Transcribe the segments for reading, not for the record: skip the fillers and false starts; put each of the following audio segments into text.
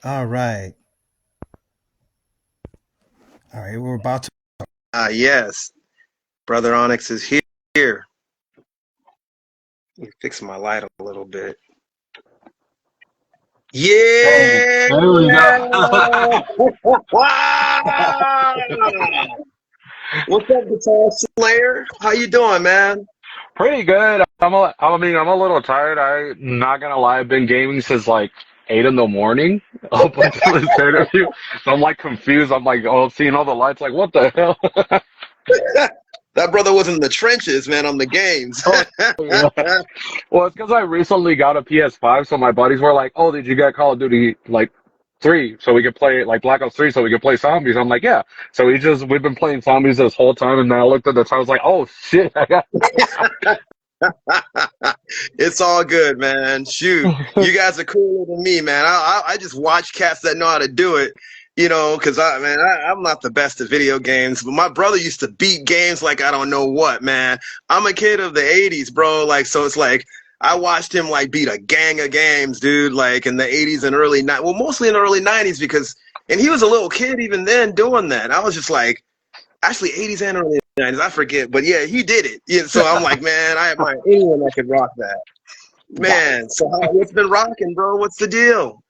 All right. All right. We're about to. Yes, brother Onyx is here. Let me fix my light a little bit. Hey, Yeah! there we go. Wow! What's up, Guitar Slayer? How you doing, man? Pretty good. I'm a little tired. I'm not gonna lie. I've been gaming since like 8 in the morning up until this interview. So I'm like confused. I'm like, oh, seeing all the lights. Like, what the hell? That brother was in the trenches, man, on the games. Oh, yeah. Well, it's because I recently got a PS5. So my buddies were like, oh, did you get Call of Duty like 3 so we could play like Black Ops 3 so we could play zombies? I'm like, yeah. So we've been playing zombies this whole time, and then I looked at the time. I was like, oh shit. It's all good, man. Shoot, you guys are cooler than me, man. I just watch cats that know how to do it, because I'm not the best at video games, but my brother used to beat games like I don't know what, man. I'm a kid of the '80s, bro. Like, so it's like I watched him like beat a gang of games, dude. Like in the '80s and well, mostly in the early '90s and he was a little kid even then doing that. I was just like. Actually, '80s and early '90s, I forget, but yeah, he did it. Yeah, so I'm like, man, I admire anyone that could rock that. Man, so what's been rocking, bro? What's the deal?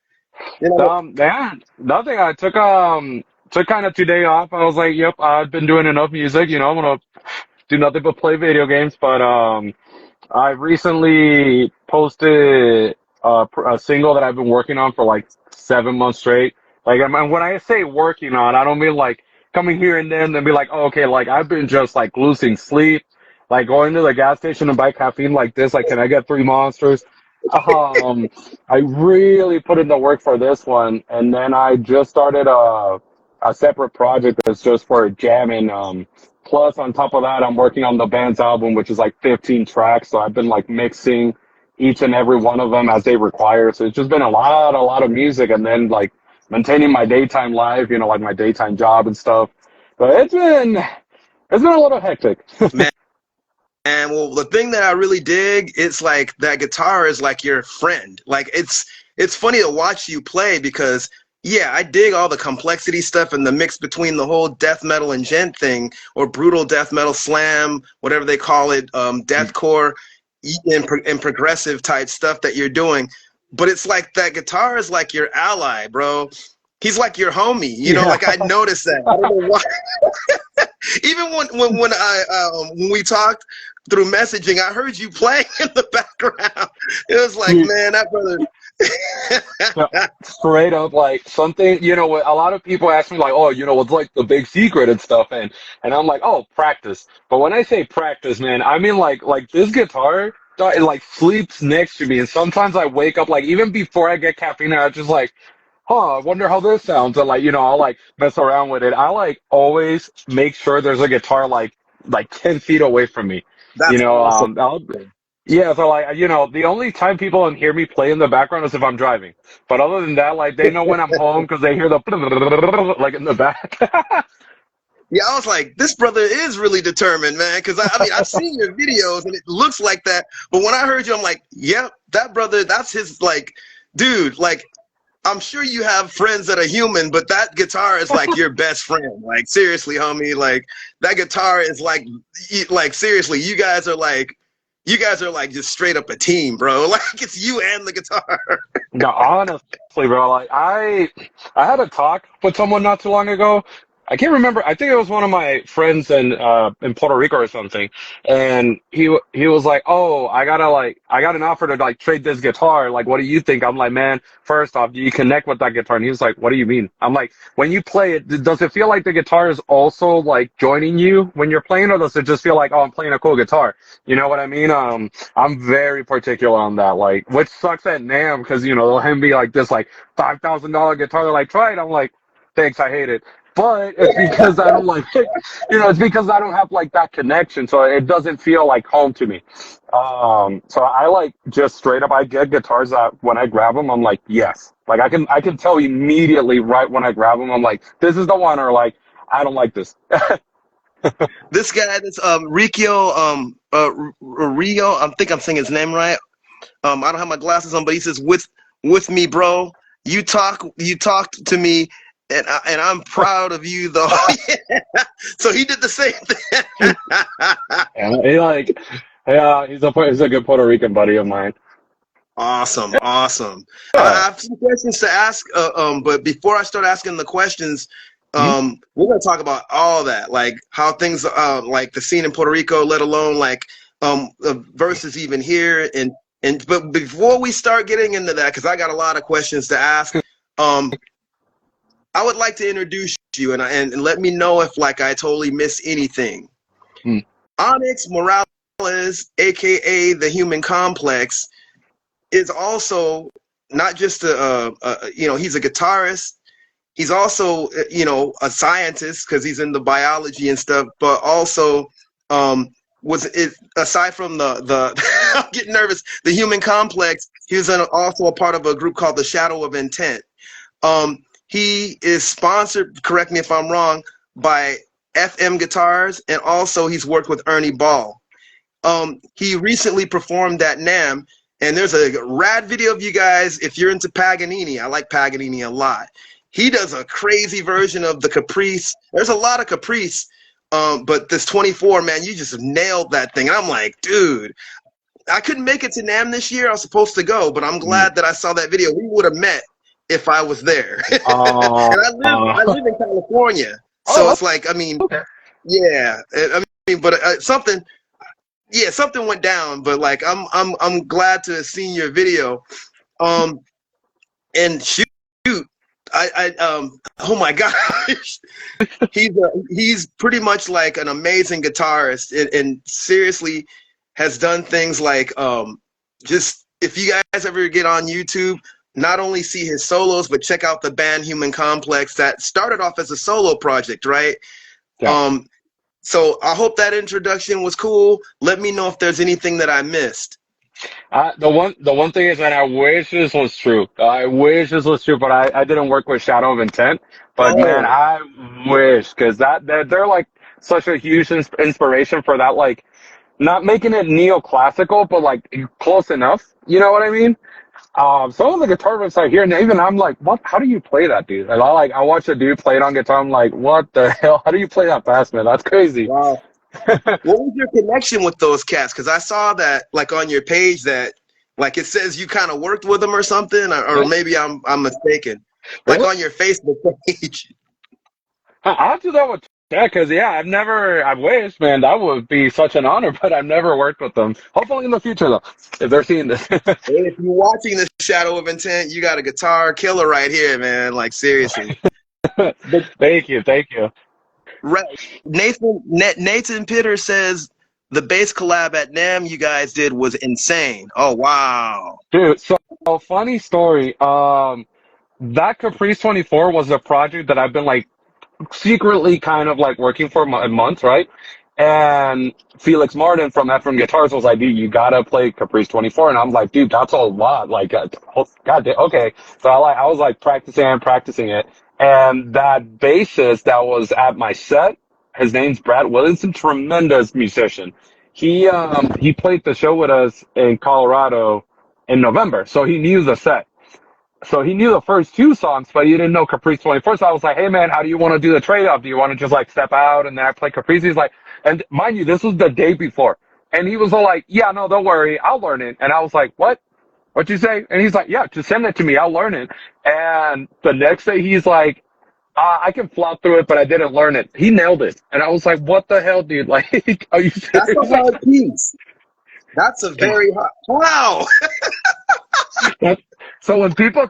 You know, Yeah, nothing. I took kind of today off. I was like, yep, I've been doing enough music. I'm gonna do nothing but play video games. But I recently posted a single that I've been working on for like 7 months straight. Like, and when I say working on, I don't mean like coming here and then and be like, oh, okay, like I've been just like losing sleep, like going to the gas station and buy caffeine like this. Like, can I get 3 monsters? Um, I really put in the work for this one, and then I just started a separate project that's just for jamming. Plus, on top of that, I'm working on the band's album, which is like 15 tracks. So I've been like mixing each and every one of them as they require. So it's just been a lot of music, and then like maintaining my daytime life, like my daytime job and stuff. But it's been a little hectic. man, well, the thing that I really dig, it's like that guitar is like your friend. Like it's funny to watch you play because yeah, I dig all the complexity stuff and the mix between the whole death metal and gent thing, or brutal death metal slam, whatever they call it, deathcore and progressive type stuff that you're doing. But it's like that guitar is like your ally, bro. He's like your homie, Yeah. like I noticed that. I don't know why. Even when we talked through messaging, I heard you playing in the background. It was like, man, that brother. Yeah, straight up, like something, a lot of people ask me like, oh, what's like the big secret and stuff, and I'm like, oh, practice. But when I say practice, man, I mean like this guitar, it like sleeps next to me, and sometimes I wake up like even before I get caffeine, I just like, huh, I wonder how this sounds, and like I'll like mess around with it. I like always make sure there's a guitar like 10 feet away from me. That's awesome. Yeah, so like the only time people don't hear me play in the background is if I'm driving. But other than that, like they know when I'm home because they hear the like in the back. Yeah, I was like, this brother is really determined, man. Because I mean, I've seen your videos and it looks like that. But when I heard you, I'm like, yep, that brother, that's his like, dude. Like, I'm sure you have friends that are human, but that guitar is like your best friend. Like, seriously, homie. Like, that guitar is like seriously, you guys are like just straight up a team, bro. Like, it's you and the guitar. No, honestly, bro, like I had a talk with someone not too long ago. I can't remember. I think it was one of my friends in Puerto Rico or something, and he was like, "Oh, I got an offer to like trade this guitar. Like, what do you think?" I'm like, "Man, first off, do you connect with that guitar?" And he was like, "What do you mean?" I'm like, "When you play it, does it feel like the guitar is also like joining you when you're playing, or does it just feel like, oh, I'm playing a cool guitar?" You know what I mean? I'm very particular on that, like, which sucks at NAM because they'll hand me like this like $5,000 guitar. They're like, try it. I'm like, thanks, I hate it. But it's because I don't like it. It's because I don't have like that connection, so it doesn't feel like home to me. So I like just straight up. I get guitars that when I grab them, I'm like, yes. Like I can tell immediately right when I grab them. I'm like, this is the one, or like, I don't like this. This guy, this Rikio, Rio, I think I'm saying his name right. I don't have my glasses on, but he says with me, bro. You talked to me, and I'm proud of you though. So he did the same thing. And he like, yeah, he's a good Puerto Rican buddy of mine. Awesome, awesome. I Yeah. have some questions to ask, but before I start asking the questions, Mhm. we're gonna talk about all that, like how things, like the scene in Puerto Rico, let alone like versus even here, and but before we start getting into that, because I got a lot of questions to ask, um, I would like to introduce you, and let me know if like I totally miss anything. Mm. Onyx Morales, aka the Human Complex, is also not just he's a guitarist. He's also a scientist because he's into biology and stuff, but also was it aside from the I'm getting nervous, the Human Complex. He was also a part of a group called the Shadow of Intent. He is sponsored, correct me if I'm wrong, by FM Guitars, and also he's worked with Ernie Ball. He recently performed at NAMM, and there's a rad video of you guys. If you're into Paganini, I like Paganini a lot. He does a crazy version of the Caprice. There's a lot of Caprice, but this 24, man, you just nailed that thing. And I'm like, dude, I couldn't make it to NAMM this year. I was supposed to go, but I'm Mm. glad that I saw that video. We would have met if I was there. Uh, And I live in California, so oh, it's like, I mean, okay. yeah, I mean, but something, yeah, something went down, but like I'm glad to have seen your video. Um, and shoot, oh my gosh, he's pretty much like an amazing guitarist, and seriously has done things like just if you guys ever get on YouTube, not only see his solos, but check out the band Human Complex that started off as a solo project, right? Yeah. Um, so I hope that introduction was cool. Let me know if there's anything that I missed. The one thing is that I wish this was true. I wish this was true, but I didn't work with Shadow of Intent. But man, Oh, I wish because they're like such a huge inspiration for that. Like not making it neoclassical, but like close enough. You know what I mean? Some of the guitar riffs I hear, and even I'm like, what? How do you play that, dude? And I watch a dude play it on guitar. I'm like, what the hell? How do you play that fast, man? That's crazy. wow. What was your connection with those cats? Because I saw that like on your page that like it says you kind of worked with them or something, or maybe I'm mistaken. Like Really? on your Facebook page. I'll do that with Tech because yeah, I wish, man, that would be such an honor, but I've never worked with them. Hopefully in the future though, if they're seeing this. And if you're watching the Shadow of Intent, you got a guitar killer right here, man. Like seriously. But Thank you, thank you. right, Nathan Pitter says the bass collab at NAMM you guys did was insane. Oh wow. Dude, so funny story. That Caprice 24 was a project that I've been like secretly kind of like working for a month, right? And Felix Martin from Ephraim Guitars was like, dude, you gotta play Caprice 24. And I'm like, dude, that's a lot. Like, God, okay. So I was like practicing and practicing it. And that bassist that was at my set, his name's Brad Williamson, tremendous musician. He played the show with us in Colorado in November. So he knew the set. So he knew the first two songs, but he didn't know Caprice 24. So I was like, hey man, how do you want to do the trade off? Do you want to just like step out and then I play Caprice? He's like, and mind you, this was the day before. And he was all like, yeah, no, don't worry. I'll learn it. And I was like, what? What'd you say? And he's like, yeah, just send it to me. I'll learn it. And the next day he's like, I can flop through it, but I didn't learn it. He nailed it. And I was like, what the hell, dude? Like, are you That's a serious? hard piece. That's a very hard. Wow. That- So when people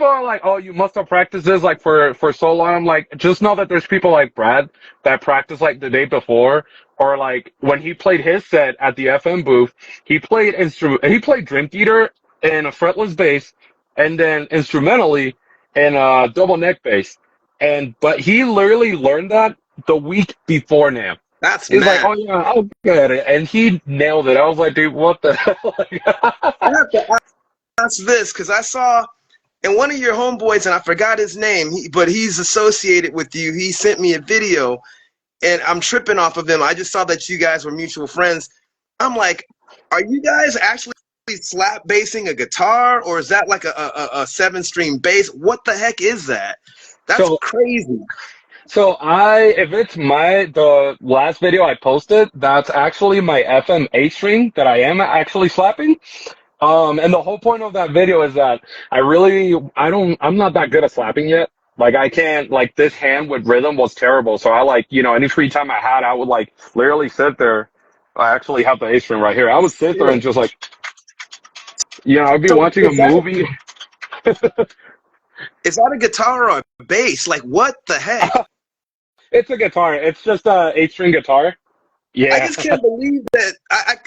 are like, "Oh, you must have practiced this like for so long," I'm like, just know that there's people like Brad that practice like the day before, or like when he played his set at the FM booth, he played Dream Theater in a fretless bass, and then instrumentally in a double neck bass, and but he literally learned that the week before now. That's He's like, mad. "Oh yeah, I'll get it," and he nailed it. I was like, "Dude, what the hell?" I have to ask this because I saw and one of your homeboys, and I forgot his name, but he's associated with you. He sent me a video, and I'm tripping off of him. I just saw that you guys were mutual friends. I'm like, are you guys actually slap bassing a guitar, or is that like a 7-string bass? What the heck is that? That's So crazy. So if it's the last video I posted, that's actually my FM 8 string that I am actually slapping. And the whole point of that video is that I'm not that good at slapping yet. Like I can't, like this hand with rhythm was terrible. So I like, any free time I had, I would like literally sit there. I actually have the A string right here. I would sit there and just like, I'd be So watching a movie. is that a guitar or a bass? Like what the heck? It's a guitar. It's just a 8-string guitar. I Yeah. just can't believe that.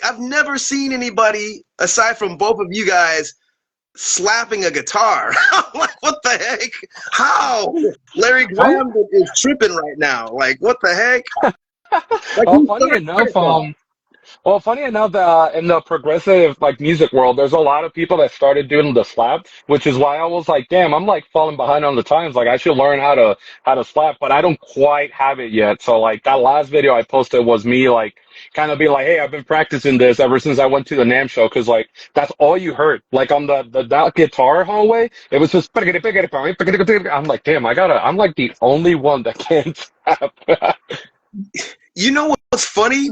I've never seen anybody aside from both of you guys slapping a guitar. I'm like, what the heck? How? Larry Graham is tripping right now. Like, what the heck? Like, Well, who funny started enough, that? funny enough, in the progressive like music world, there's a lot of people that started doing the slap, which is why I was like, damn, I'm like falling behind on the times. Like I should learn how to slap, but I don't quite have it yet. So like that last video I posted was me like kind of be like, hey, I've been practicing this ever since I went to the NAMM show, because like that's all you heard. Like on that guitar hallway, it was just I'm like, damn, I'm like the only one that can't slap. You know what's funny?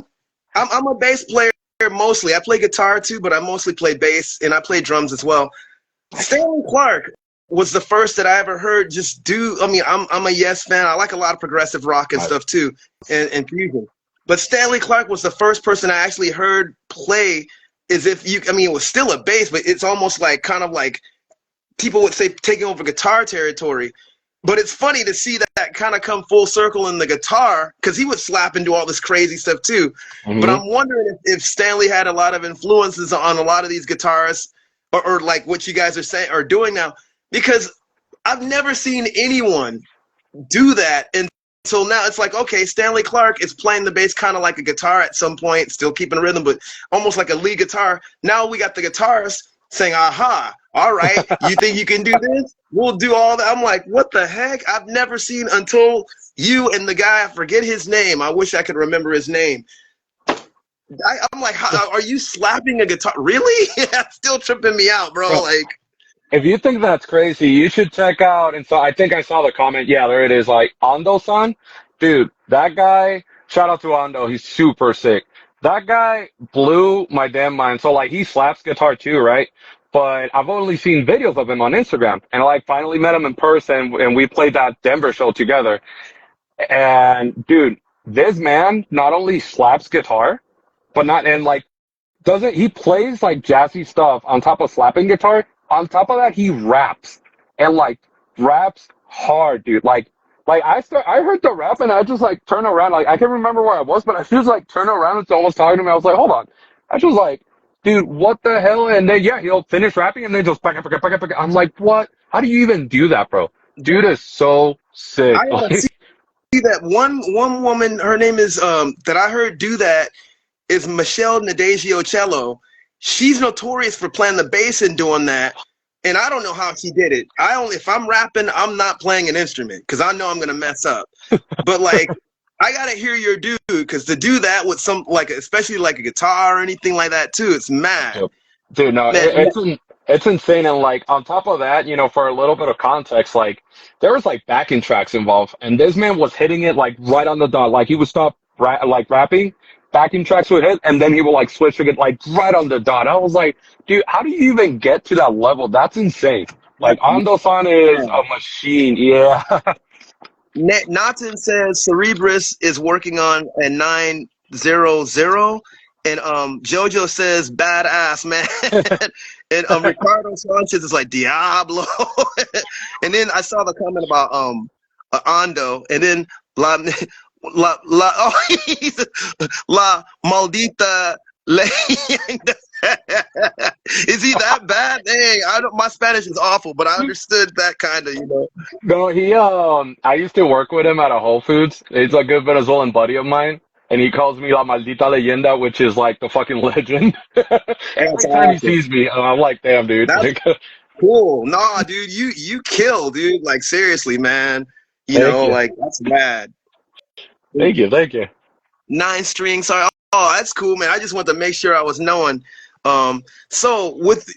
I'm a bass player mostly. I play guitar too, but I mostly play bass and I play drums as well. Stanley Clark was the first that I ever heard just do. I mean, I'm a Yes fan. I like a lot of progressive rock and stuff too, and fusion. But Stanley Clark was the first person I actually heard play as if you. I mean, it was still a bass, but it's almost like kind of like people would say taking over guitar territory. But it's funny to see that kind of come full circle in the guitar, because he would slap and do all this crazy stuff too. But hmm I'm wondering if Stanley had a lot of influences on a lot of these guitarists, or like what you guys are saying or doing now, because I've never seen anyone do that until now. It's like, okay, Stanley Clark is playing the bass kind of like a guitar at some point, still keeping rhythm, but almost like a lead guitar. Now we got the guitarist saying, aha, all right, you think you can do this? We'll do all that. I'm like, what the heck? I've never seen until you and the guy, I forget his name. I wish I could remember his name. I'm like, how, are you slapping a guitar? Really? That's still tripping me out, bro. Bro, Like, if you think that's crazy, you should check out. And so I think I saw the comment. Yeah, there it is. Like Ando-san, dude, that guy. Shout out to Ando. He's super sick. That guy blew my damn mind. So like he slaps guitar too, right? But I've only seen videos of him on Instagram, and I like finally met him in person, and we played that Denver show together. And dude, this man not only slaps guitar, but not and like doesn't he plays like jazzy stuff on top of slapping guitar. On top of that, he raps and like raps hard, dude. Like I heard the rap and I just like turn around. Like I can't remember where I was, but I just like turn around and someone was talking to me. I was like, hold on. I was like, dude, what the hell? And then yeah, he'll finish rapping and then just back. I'm like, what? How do you even do that, bro? Dude is so sick. I see that one woman, her name is that I heard do that is Michelle Nadegio. She's notorious for playing the bass and doing that. And I don't know how she did it. If I'm rapping, I'm not playing an instrument because I know I'm gonna mess up. But like, I gotta hear your dude, because to do that with some like, especially like a guitar or anything like that too, it's mad. Yep. Dude, no, Man, it's insane. And like on top of that, for a little bit of context, like there was like backing tracks involved, and this man was hitting it like right on the dot. Like he would stop like rapping, backing tracks would hit, and then he would like switch it like right on the dot. I was like, dude, how do you even get to that level? That's insane. Like that's Ando-san is mad. a machine. Yeah. Natin says Cerebrus is working on a 900, and Jojo says badass man, and Ricardo Sanchez is like Diablo, and then I saw the comment about Ando, and then he's la maldita leyenda. Is he that bad? Dang, I don't. My Spanish is awful, but I understood that kind of. No, I used to work with him at a Whole Foods. He's a good Venezuelan buddy of mine, and he calls me La Maldita Leyenda, which is like the fucking legend. That's Every time he awesome. sees me, I'm like, damn, dude. That's Like, cool. Nah, dude, you kill, dude. Like seriously, man. thank you, Like that's bad. thank you, thank you. 9 strings. Sorry. Oh, that's cool, man. I just want to make sure I was knowing. So with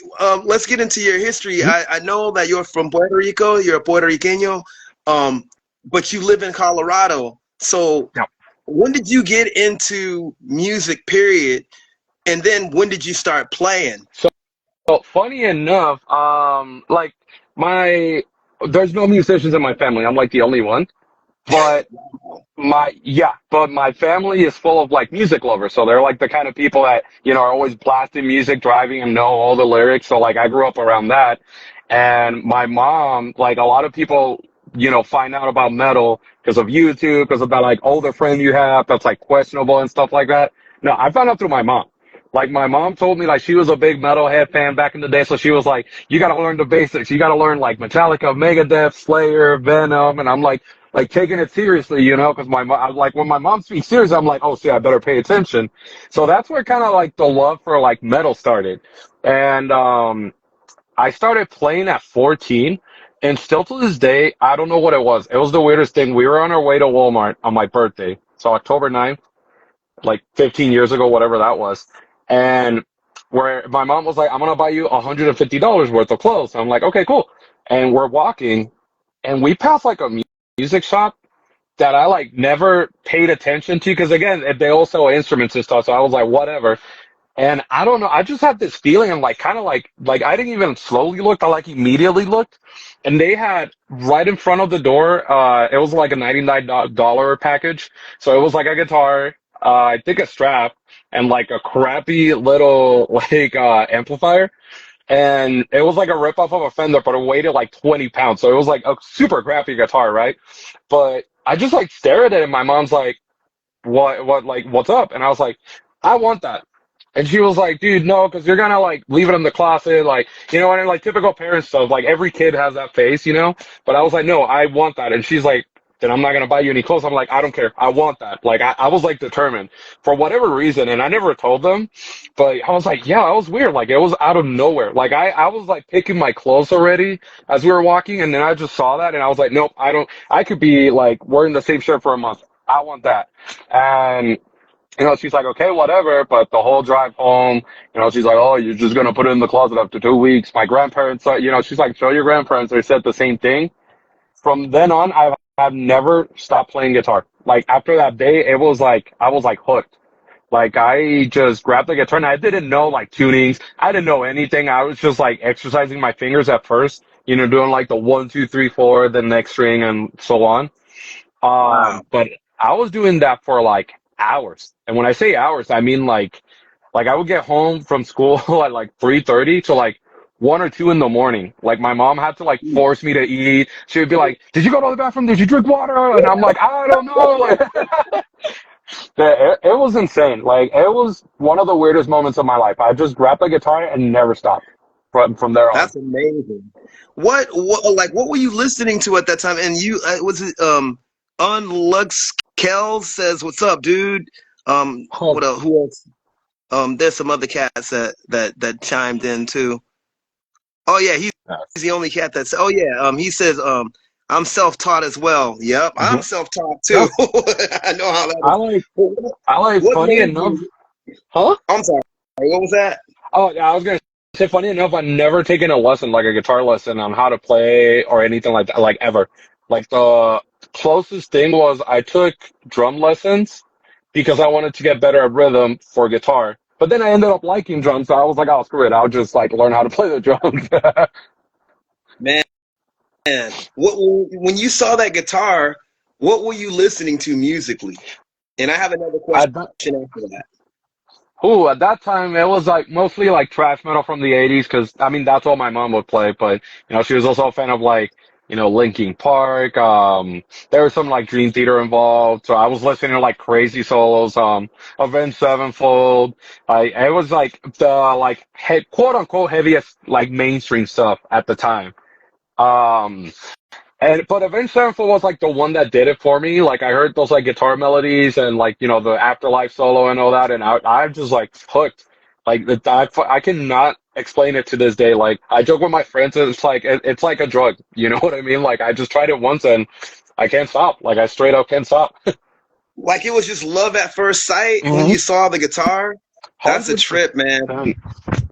let's get into your history. Mhm. I know that you're from Puerto Rico. You're a Puerto Riqueño, um, but you live in Colorado. So Yeah. when did you get into music? Period. And then when did you start playing? So, funny enough, like my there's no musicians in my family. I'm like the only one. But my family is full of like music lovers. So they're like the kind of people that, are always blasting music, driving and know all the lyrics. So like I grew up around that. And my mom, like a lot of people, find out about metal because of YouTube, because of that like older friend you have that's like questionable and stuff like that. No, I found out through my mom. Like my mom told me like she was a big metalhead fan back in the day, so she was like, "You got to learn the basics. You got to learn like Metallica, Megadeth, Slayer, Venom." And I'm like taking it seriously, because like when my mom speaks serious, I'm like, oh, see, I better pay attention. So that's where kind of like the love for like metal started, and I started playing at 14, and still to this day, I don't know what it was. It was the weirdest thing. We were on our way to Walmart on my birthday, so October 9th, like 15 years ago, whatever that was, and where my mom was like, I'm gonna buy you $150 worth of clothes. I'm like, okay, cool, and we're walking, and we passed like a music shop that I like never paid attention to because again they all sell instruments and stuff. So I was like, whatever. And I don't know. I just had this feeling and like kind of like I didn't even slowly look. I like immediately looked, and they had right in front of the door. It was like a $99 package. So it was like a guitar, I think a strap, and like a crappy little like amplifier. And it was like a ripoff of a Fender, but it weighed like 20 pounds. So it was like a super crappy guitar, right? But I just like stared at it. And my mom's like, what's up? And I was like, I want that. And she was like, dude, no, because you're gonna like leave it in the closet, like, and like typical parent stuff, like every kid has that face, But I was like, no, I want that. And she's like, then I'm not gonna buy you any clothes. I'm like, I don't care, I want that. Like, I was like determined for whatever reason, and I never told them, but I was like, yeah, that was weird. Like, it was out of nowhere. Like, I was like picking my clothes already as we were walking, and then I just saw that, and I was like, nope, I don't. I could be like wearing the same shirt for a month. I want that. And she's like, okay, whatever. But the whole drive home, she's like, oh, you're just gonna put it in the closet after 2 weeks. My grandparents, she's like, show your grandparents. They said the same thing. From then on, I've never stopped playing guitar. Like after that day, it was like I was like hooked. Like I just grabbed the guitar and I didn't know like tunings. I didn't know anything. I was just like exercising my fingers at first, doing like the 1, 2, 3, 4, the next string and so on. Wow. But I was doing that for like hours. And when I say hours, I mean like I would get home from school at like 3:30 to like 1 or 2 in the morning. Like my mom had to like force me to eat. She would be like, "Did you go to the bathroom? Did you drink water?" And I'm like, "I don't know." Like, it was insane. Like it was one of the weirdest moments of my life. I just grabbed the guitar and never stopped from there on. That's amazing. What were you listening to at that time? And you was it Unlux Kel says, "What's up, dude?" Oh, Who else? There's some other cats that chimed in too. Oh yeah, he's the only cat that's. Oh yeah, he says, I'm self-taught as well. Yep, I'm mhm. self-taught Yeah, too. I know how that I is. like What I like what funny made enough. you? Huh? I'm sorry. What was that? Oh, yeah, I was gonna say, funny enough, I've never taken a lesson, like a guitar lesson on how to play or anything like that, like ever. Like the closest thing was I took drum lessons because I wanted to get better at rhythm for guitar. But then I ended up liking drums, so I was like, oh, screw it, I'll just like learn how to play the drums. Man, when you saw that guitar, what were you listening to musically? And I have another At that, question after that. at that time, it was like mostly like thrash metal from the 80s, because I mean, that's all my mom would play. But, she was also a fan of like, Linkin Park. There was some like Dream Theater involved. So I was listening to like crazy solos, Avenged Sevenfold. It was like the like quote unquote heaviest like mainstream stuff at the time. Um, but Avenged Sevenfold was like the one that did it for me. Like I heard those like guitar melodies and like the Afterlife solo and all that, and I'm just like hooked. Like I cannot explain it to this day. Like I joke with my friends, and it's like it's like a drug. You know what I mean? Like I just tried it once and I can't stop. Like I straight up can't stop. Like it was just love at first sight when Hmm. you saw the guitar. That's a trip, man. 100%.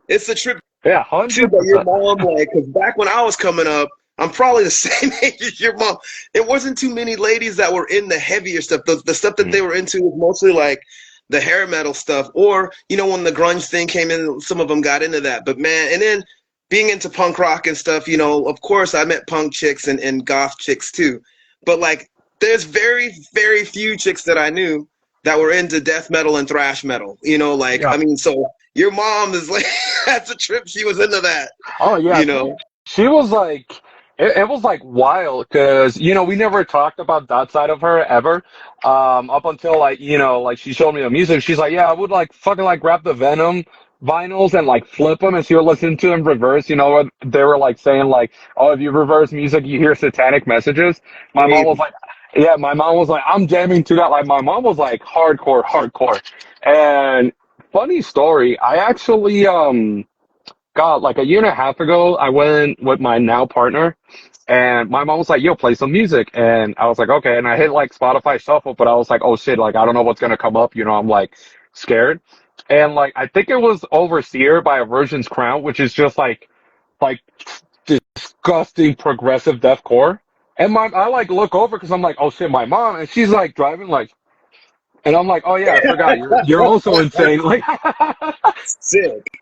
It's a trip Yeah, too, but your 100%. mom, like, because back when I was coming up, I'm probably the same age as your mom. It wasn't too many ladies that were in the heavier stuff. The stuff that they were into was mostly like the hair metal stuff, or when the grunge thing came in, some of them got into that. But man, and then being into punk rock and stuff, of course I met punk chicks and goth chicks too. But like, there's very, very few chicks that I knew that were into death metal and thrash metal. Like, Yeah. I mean, so your mom is like, that's a trip. She was into that. Oh yeah, You know. she was like, it was like wild because we never talked about that side of her ever, up until like like she showed me the music. She's like, yeah, I would like fucking like grab the Venom vinyls and like flip them, and she would listen to them reverse. What they were like saying like, oh, if you reverse music, you hear satanic messages. My mom was Maybe. like, yeah, my mom was like, I'm jamming to that. Like my mom was like hardcore, hardcore. And funny story, I actually God, like a year and a half ago, I went with my now partner, and my mom was like, "Yo, play some music," and I was like, "Okay." And I hit like Spotify Shuffle, but I was like, "Oh shit!" Like I don't know what's gonna come up. I'm like scared, and like I think it was Overseer by Aversion's Crown, which is just like disgusting progressive deathcore. And I like look over because I'm like, "Oh shit!" My mom, and she's like driving like, and I'm like, "Oh yeah, I forgot. You're also insane." Like, Sick.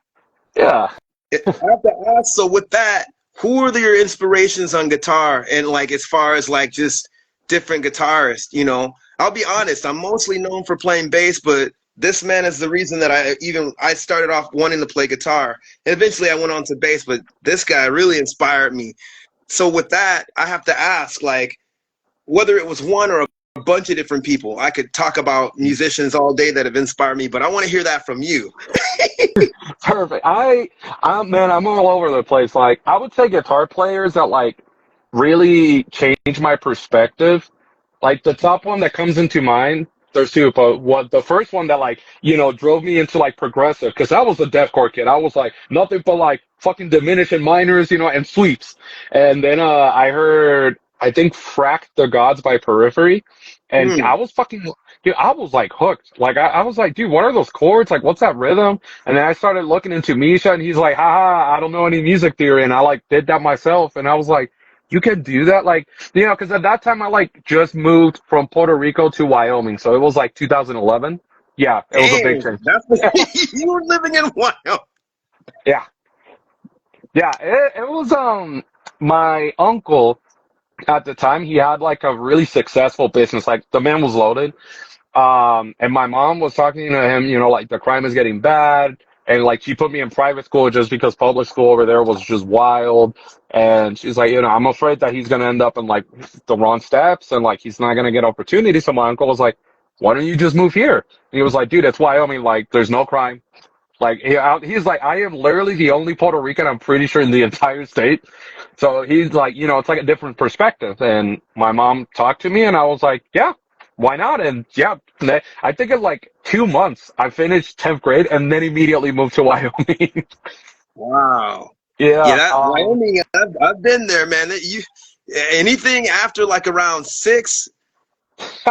yeah. I have to ask, so with that, who are your inspirations on guitar? And like, as far as like just different guitarists, I'll be honest, I'm mostly known for playing bass, but this man is the reason that I started off wanting to play guitar. And eventually I went on to bass, but this guy really inspired me. So with that, I have to ask, like, whether it was one or a bunch of different people. I could talk about musicians all day that have inspired me, but I want to hear that from you. Perfect. Man, I'm all over the place. Like, I would say guitar players that like really change my perspective. Like the top one that comes into mind, there's two, but what the first one that like, drove me into like progressive, because I was a deathcore kid. I was like nothing but like fucking diminishing minors, and sweeps. And then I heard I think Frack the Gods by Periphery, and Hmm. I was fucking dude, I was like hooked. Like I was like, dude, what are those chords? Like what's that rhythm? And then I started looking into Misha, and he's like, haha, I don't know any music theory, and I like did that myself, and I was like, you can do that, like, because at that time I like just moved from Puerto Rico to Wyoming, so it was like 2011. Yeah, it was a big Dang, change. that's you were living in Wyoming. Yeah, yeah, it was my uncle at the time. He had like a really successful business. Like the man was loaded. And my mom was talking to him, like the crime is getting bad. And like she put me in private school just because public school over there was just wild. And she's like, I'm afraid that he's gonna end up in like the wrong steps and like he's not gonna get opportunities. So my uncle was like, why don't you just move here? And he was like, dude, it's Wyoming. Like there's no crime. Like he's like, I am literally the only Puerto Rican I'm pretty sure in the entire state. So he's like, it's like a different perspective. And my mom talked to me, and I was like, yeah, why not? And yeah, I think in like 2 months I finished 10th grade, and then immediately moved to Wyoming. Wow. Yeah, Yeah. that Wyoming, I've been there, man. Anything after like around 6,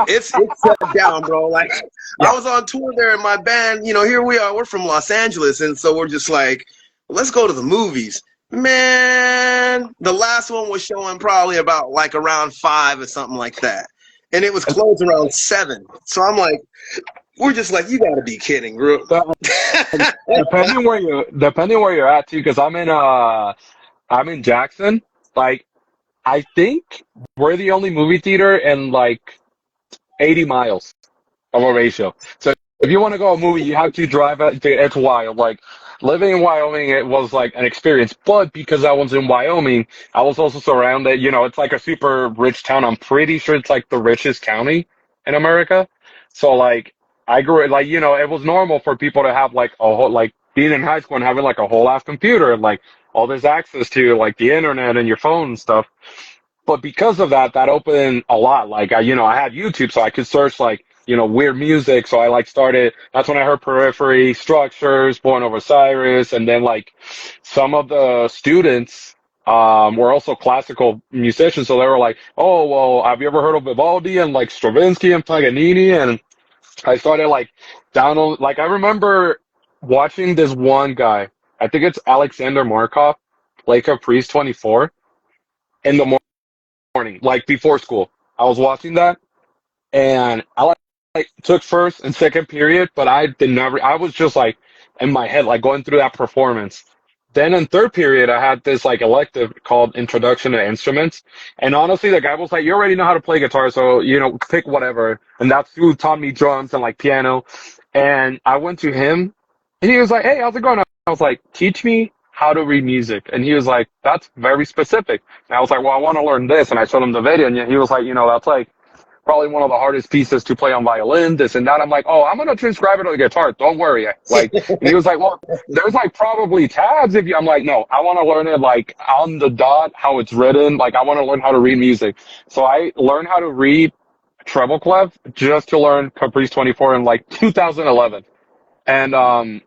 it's shut down, bro. Like I Yeah. was on tour there in my band, here we are, we're from Los Angeles, and so we're just like, let's go to the movies. Man, the last one was showing probably about like around 5 or something like that. And it was closed around 7. So I'm like, we're just like, you gotta be kidding, bro. So, depending where you're at too, because I'm in Jackson. Like I think we're the only movie theater in like 80 miles of a ratio. So if you want to go a movie, you have to drive it. It's wild. Like living in Wyoming, it was like an experience. But because I was in Wyoming, I was also surrounded. It's like a super rich town. I'm pretty sure it's like the richest county in America. So like I grew like it was normal for people to have like a whole like being in high school and having like a whole ass computer and like all this access to like the internet and your phone and stuff. But because of that, that opened a lot. Like I had YouTube, so I could search like weird music. So I like started. That's when I heard Periphery, Structures, Born Over Cyrus, and then like some of the students were also classical musicians. So they were like, "Oh, well, have you ever heard of Vivaldi and like Stravinsky and Paganini?" And I started like download. Like I remember. watching this one guy. I think it's Alexander Markov, play Caprice 24 in the morning, like before school. I was watching that, and I like took first and second period, but I did not. I was just like in my head, like going through that performance. Then in third period, I had this like elective called Introduction to Instruments, and honestly, the guy was like, "You already know how to play guitar, so pick whatever." And that's who taught me drums and like piano. And I went to him, and he was like, "Hey, how's it going?" I was like, "Teach me how to read music." And he was like, "That's very specific." And I was like, "Well, I want to learn this." And I showed him the video, and he was like, "That's like probably one of the hardest pieces to play on violin, this and that." I'm like, "Oh, I'm going to transcribe it on the guitar. Don't worry." And he was like, "Well, there's like probably tabs if you," I'm like, "No, I want to learn it like on the dot, how it's written. Like I want to learn how to read music." So I learned how to read treble clef just to learn Caprice 24 in like 2011. And,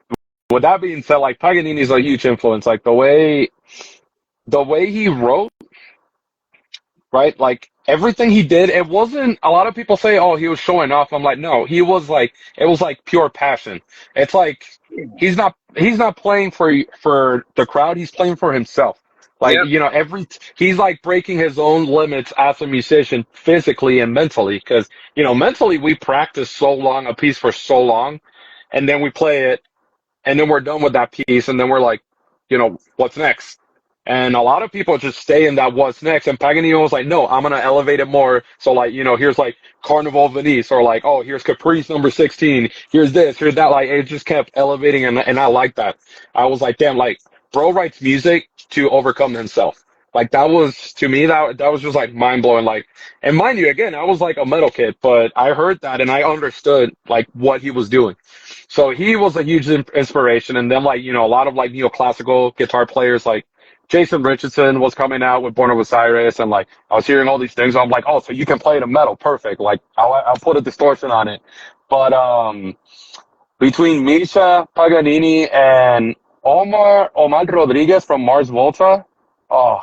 with that being said, like Paganini is a huge influence. Like the way he wrote, right? Like everything he did, it wasn't. A lot of people say, "Oh, he was showing off." I'm like, no, he was like, it was like pure passion. It's like he's not playing for the crowd. He's playing for himself. Like Yep. he's like breaking his own limits as a musician, physically and mentally. Because mentally we practice so long a piece for so long, and then we play it, and then we're done with that piece, and then we're like, what's next? And a lot of people just stay in that what's next. And Paganini was like, no, I'm gonna elevate it more. So like, here's like Carnival Venice, or like, oh, here's Caprice number 16. Here's this, here's that. Like, it just kept elevating, and I like that. I was like, damn, like, bro writes music to overcome himself. Like that was to me that was just like mind blowing. Like, and mind you, again, I was like a metal kid, but I heard that and I understood like what he was doing. So he was a huge inspiration. And then like, a lot of like neoclassical guitar players like Jason Richardson was coming out with Born of Osiris, and like I was hearing all these things. I'm like, oh, so you can play the metal, perfect. Like I'll put a distortion on it. But between Misha Paganini and Omar Rodriguez from Mars Volta, oh,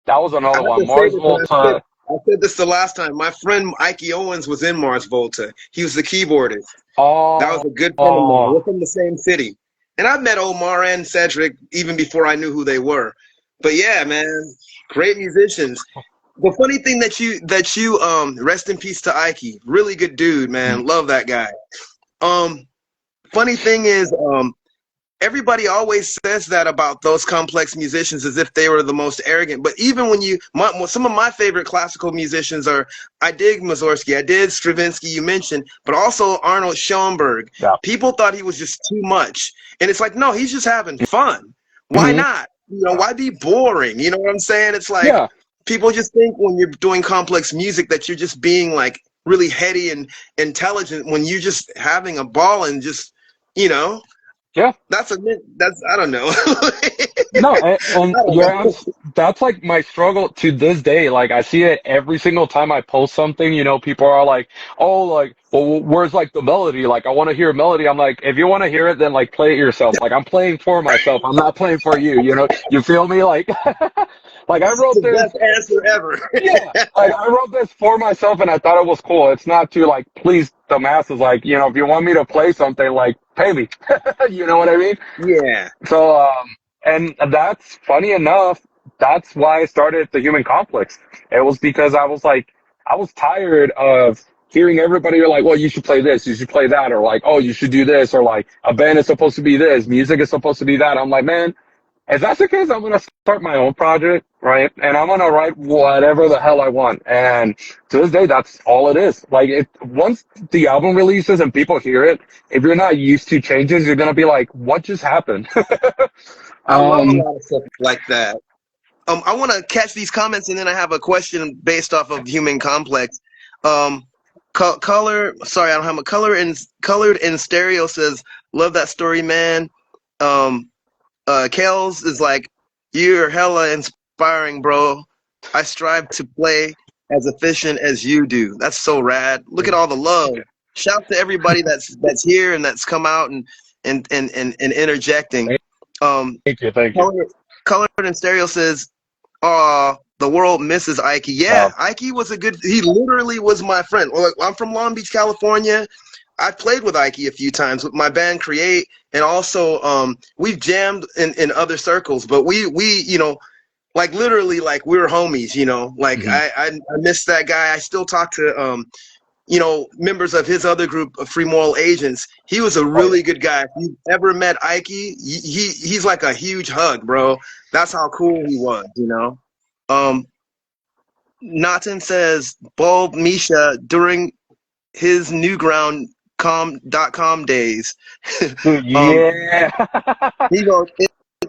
that was I another have one. to say Mars this, and Volta. I said this the last time. My friend Ike Owens was in Mars Volta. He was the keyboardist. That was Oh, a good friend of mine. oh, We're from the same city. And I met Omar and Cedric even before I knew who they were. But yeah, man, great musicians. The funny thing that you rest in peace to Ike. Really good dude, man. Love that guy. Um Funny thing is, everybody always says that about those complex musicians as if they were the most arrogant. But even when some of my favorite classical musicians are, I dig Mussorgsky, I did Stravinsky, you mentioned, but also Arnold Schoenberg. yeah. People thought he was just too much. And it's like, no, he's just having fun. Why Hmm. not? Why be boring? You know what I'm saying? It's like Yeah. people just think when you're doing complex music that you're just being like really heady and intelligent when you're just having a ball and just, you know, Yeah. that's I don't know. No, and I don't know. that's like my struggle to this day. Like I see it every single time I post something, people are like, "Oh, like, well, where's like the melody? Like I want to hear a melody." I'm like, "If you want to hear it, then like play it yourself." Like I'm playing for myself. I'm not playing for you, You feel me? Like like I That's wrote the this. best answer ever. Yeah, like I wrote this for myself and I thought it was cool. It's not to like please the masses. Like, if you want me to play something, like pay me. You know what I mean? Yeah. So, and that's funny enough. That's why I started the Human Complex. It was because I was tired of hearing everybody like, well, you should play this, you should play that, or like, oh, you should do this, or like, a band is supposed to be this, music is supposed to be that. I'm like, man, if that's the case, I'm gonna start my own project, right? And I'm gonna write whatever the hell I want. And to this day, that's all it is. Like, once the album releases and people hear it, if you're not used to changes, you're gonna be like, what just happened? I love a um, lot of stuff like that. I want to catch these comments and then I have a question based off of Human Complex. Um, color, sorry, I don't have a colored in stereo says, love that story, man. Um, Kales is like, you're hella inspiring, bro. I strive to play as efficient as you do. That's so rad. Look at all the love. Shout to everybody that's here and that's come out and interjecting. Um, thank you, thank you. Colored, Colored in Stereo says, the world misses Ike. Uh, Yeah, Ike was a good. He literally was my friend. Well, I'm from Long Beach, California. I played with Ike a few times with my band Create, and also we've jammed in other circles. But we you know, like literally like we were homies. You know, like Hmm. I miss that guy. I still talk to you know, members of his other group of Free Moral Agents. He was a Oh yeah. really good guy. If you ever met Ike, he's like a huge hug, bro. That's how cool he was, you know. Um, Naughton says Bulb Misha during his Newground.com days. Dude, um, yeah. he goes,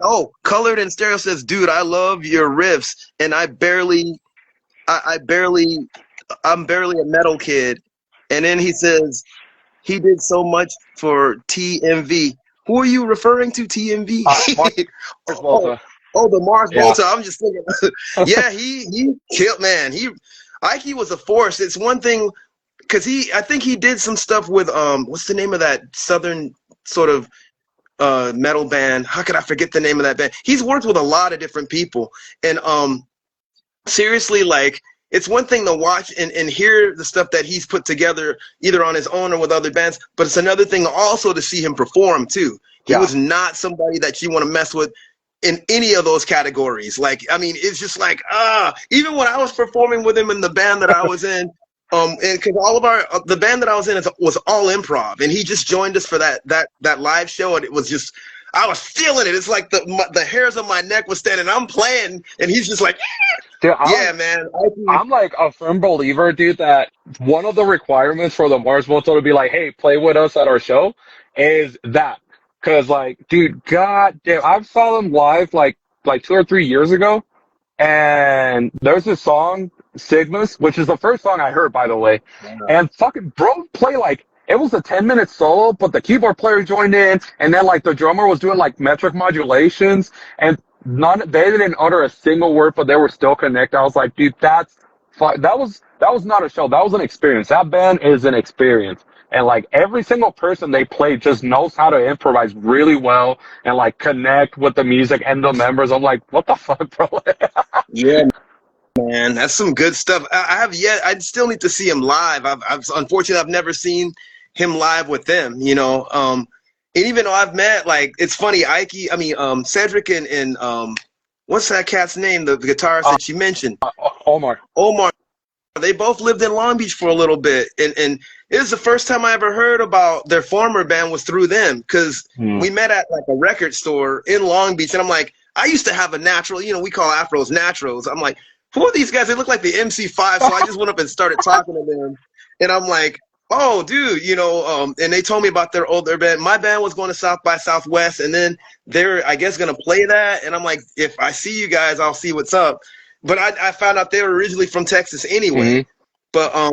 oh, Colored and Stereo says, dude, I love your riffs, and I barely, I'm barely a metal kid. And then he says, he did so much for TMV. Who are you referring to, TMV? Mars oh, Volta. oh, the Mars Yeah. Volta. I'm just thinking. Yeah, he killed, man. Ike was a force. It's one thing because I think he did some stuff with what's the name of that southern sort of metal band? How could I forget the name of that band? He's worked with a lot of different people, and seriously, like it's one thing to watch and hear the stuff that he's put together either on his own or with other bands, but it's another thing also to see him perform too. He Yeah. was not somebody that you want to mess with in any of those categories. Like, I mean, it's just like, even when I was performing with him in the band that I was in, and because all of the band that I was in was all improv, and he just joined us for that live show, and it was just, I was feeling it. It's like the hairs on my neck was standing. I'm playing, and he's just like, Dude, yeah, man. I'm like a firm believer, dude, that one of the requirements for the Mars Volta to be like, hey, play with us at our show is that. Cause like, dude, god damn, I saw them live like 2 or 3 years ago, and there's this song, Sigmas, which is the first song I heard, by the way. And fucking bro play like it was a 10-minute solo, but the keyboard player joined in, and then like the drummer was doing like metric modulations, and they didn't utter a single word, but they were still connected. I was like, dude, that was not a show. That was an experience. That band is an experience. And like every single person they play just knows how to improvise really well and like connect with the music and the members. I'm like, what the fuck, bro? Yeah, man, that's some good stuff. I still need to see him live. Unfortunately, I've never seen him live with them, you know. And even though I've met, like, it's funny, Cedric and what's that cat's name? The guitarist uh, that you mentioned, Omar. Omar. They both lived in Long Beach for a little bit, and it was the first time I ever heard about their former band was through them because Hmm. we met at like a record store in Long Beach, and I'm like, I used to have a natural, you know, we call afros naturals. I'm like, who are these guys? They look like the MC5, so I just went up and started talking to them, and I'm like, oh, dude, you know, and they told me about their older band. My band was going to South by Southwest, and then they're, I guess, gonna play that, and I'm like, if I see you guys, I'll see what's up. But I found out they were originally from Texas anyway. Hmm. But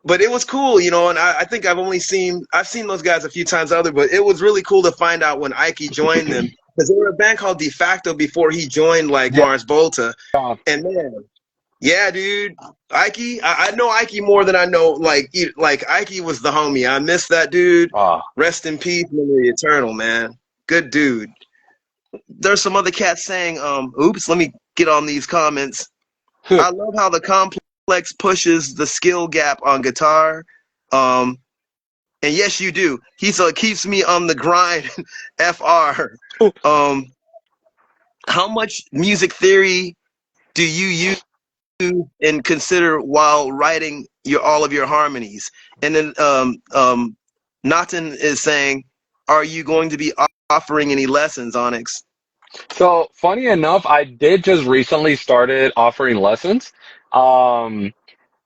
but it was cool, you know, and I think I've seen those guys a few times other, but it was really cool to find out when Ike joined them because they were a band called De Facto before he joined like Yeah. Mars Volta. And man, yeah, dude, Ike, I know Ike more than I know like Ike was the homie. I miss that dude. Ah. Rest in peace, memory eternal, man. Good dude. There's some other cats saying, oops, let me get on these comments. I love how the complex pushes the skill gap on guitar. And yes, you do. He keeps me on the grind. FR. How much music theory do you use and consider while writing all of your harmonies? And then Natin is saying, are you going to be offering any lessons, Onyx? So funny enough, I did just recently started offering lessons. Um,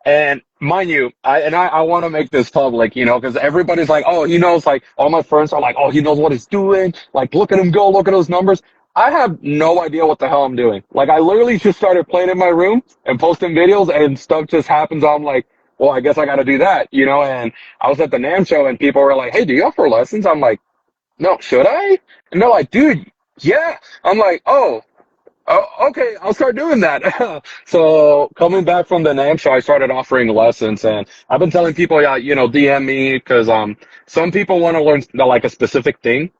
And mind you, I want to make this public, because everybody's like, oh, he knows, like, all my friends are like, oh, he knows what he's doing. Like, look at him go, look at those numbers. I have no idea what the hell I'm doing. Like, I literally just started playing in my room and posting videos and stuff just happens. I'm like, well, I guess I got to do that, and I was at the NAMM show and people were like, hey, do you offer lessons? I'm like, no, should I? And they're like, dude, yeah. I'm like, oh, okay, I'll start doing that. So coming back from the NAMM show, I started offering lessons, and I've been telling people, yeah, DM me because some people want to learn like a specific thing,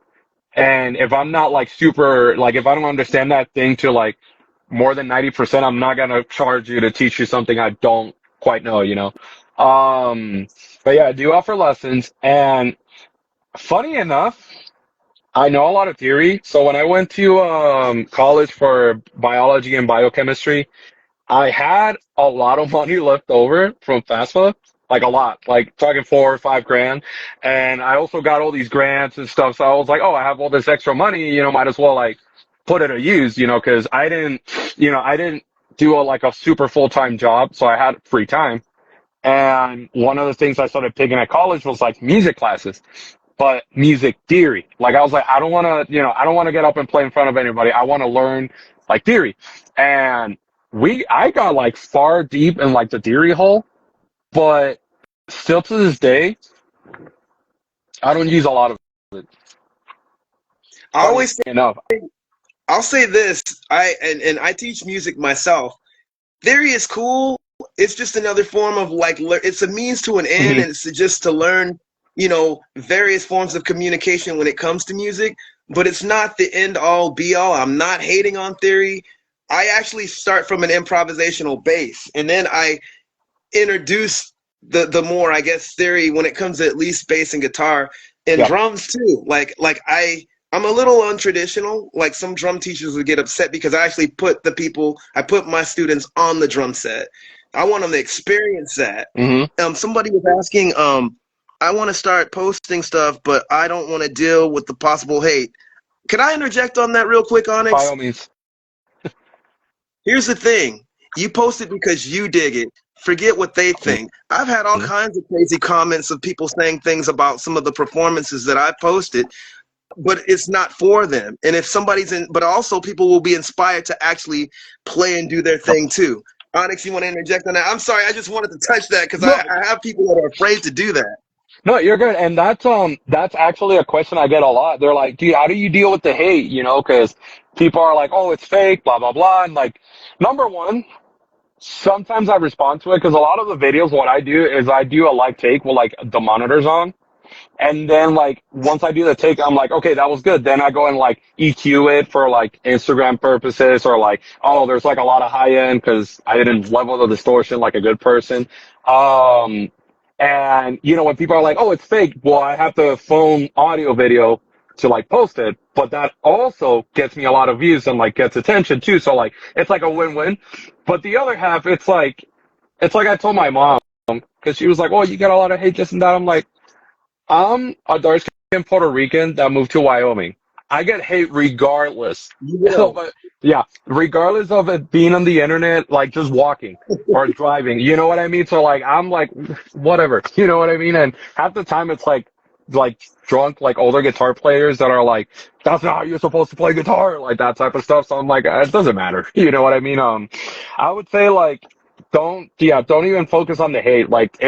and if I'm not like super like if I don't understand that thing to like more than 90%, I'm not gonna charge you to teach you something I don't quite know, you know. But yeah, I do offer lessons, and funny enough, I know a lot of theory. So when I went to college for biology and biochemistry, I had a lot of money left over from FAFSA, like a lot, like talking 4 or 5 grand. And I also got all these grants and stuff. So I was like, oh, I have all this extra money, you know, might as well like put it to use, you know, because I didn't do like a super full-time job. So I had free time. And one of the things I started picking at college was like music classes, but music theory. Like I was like, I don't want to get up and play in front of anybody. I want to learn like theory. And I got like far deep in like the theory hole, but still to this day, I don't use a lot of it. I Funny always say, enough. I'll say this. And I teach music myself. Theory is cool. It's just another form of like it's a means to an end, Mhm. and it's just to learn, various forms of communication when it comes to music. But it's not the end all be all. I'm not hating on theory. I actually start from an improvisational base, and then I introduce the more, I guess, theory when it comes to at least bass and guitar and Yeah. drums too. I'm a little untraditional. Like some drum teachers would get upset because I actually I put my students on the drum set. I want them to experience that. Hmm. Somebody was asking, I want to start posting stuff, but I don't want to deal with the possible hate. Can I interject on that real quick, By Onyx? all means. Here's the thing. You post it because you dig it. Forget what they think. I've had all Mhm. kinds of crazy comments of people saying things about some of the performances that I posted, but it's not for them. And if somebody's in, but also people will be inspired to actually play and do their thing too. Onyx, you want to interject on that? I'm sorry, I just wanted to touch that because No, I have people that are afraid to do that. no, you're good. And that's actually a question I get a lot. They're like, dude, how do you deal with the hate? You know, because people are like, oh, it's fake, blah, blah, blah. And like, number one, sometimes I respond to it because a lot of the videos, what I do is I do a live take with like the monitors on. And then like once I do the take, I'm like, okay, that was good. Then I go and like EQ it for like Instagram purposes, or like, oh, there's like a lot of high end because I didn't level the distortion like a good person. Um, and you know, when people are like, oh, it's fake, well, I have to phone audio video to like post it, but that also gets me a lot of views and like gets attention too. So like, it's like a win-win. But the other half, it's like I told my mom because she was like, oh, you get a lot of hate, this and that. I'm like, I'm a dark skinned Puerto Rican that moved to Wyoming. I get hate regardless. You So, will. but yeah, regardless of it being on the internet, like just walking or driving, you know what I mean? So like, I'm like, whatever, you know what I mean? And half the time it's like drunk, like older guitar players that are like, that's not how you're supposed to play guitar, like that type of stuff. So I'm like, it doesn't matter. You know what I mean? I would say like, don't even focus on the hate. Like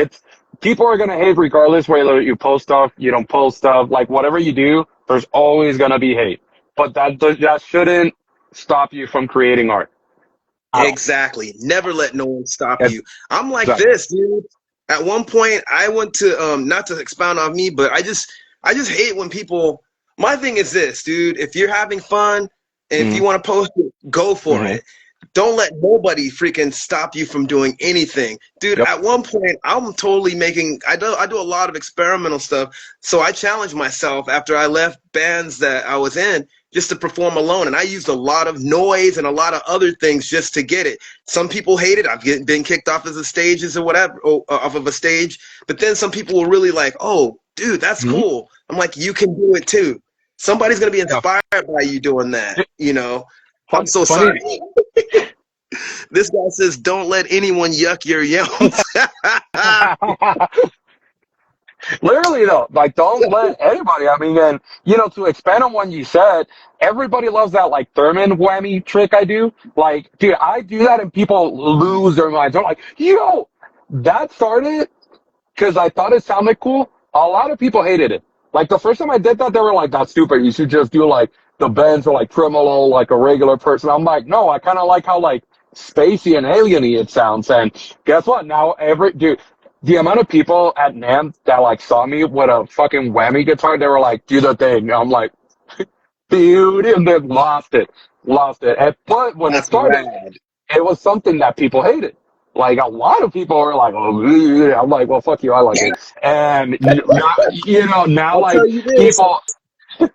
people are gonna hate regardless whether you post stuff, you don't post stuff, like whatever you do, there's always gonna be hate. But that shouldn't stop you from creating art at all. Exactly. Never let no one stop you. I'm like Exactly. this, dude. At one point, I went to not to expound on me, but I just hate when people. My thing is this, dude. If you're having fun and if Mm-hmm. you want to post it, go for Mm-hmm. it. Don't let nobody freaking stop you from doing anything, dude. Yep. At one point, I'm totally making. I do a lot of experimental stuff, so I challenged myself after I left bands that I was in just to perform alone, and I used a lot of noise and a lot of other things just to get it. Some people hate it. Been kicked off as a stages or whatever, off of a stage, but then some people were really like, "Oh, dude, that's Mm-hmm. cool." I'm like, "You can do it too." Somebody's gonna be Yeah. inspired by you doing that, you know. I'm Funny, so funny. sorry. This guy says, "Don't let anyone yuck your yums." Literally though, like don't let anybody. I mean, and you know, to expand on what you said, everybody loves that like Thurman whammy trick I do. Like, dude, I do that and people lose their minds. They're like, yo, that started because I thought it sounded cool. A lot of people hated it. Like the first time I did that, they were like, "That's stupid. You should just do like the bends or like tremolo like a regular person." I'm like, no, I kind of like how like spacey and alieny it sounds. And guess what? Now dude, the amount of people at NAMM that like saw me with a fucking whammy guitar, they were like, "Do the thing." And I'm like, dude, and then lost it. And, but when it That's started, rad. it was something that people hated. Like, a lot of people are like, oh, yeah. I'm like, well, fuck you, I like it. And now, now I'll like tell you this, people,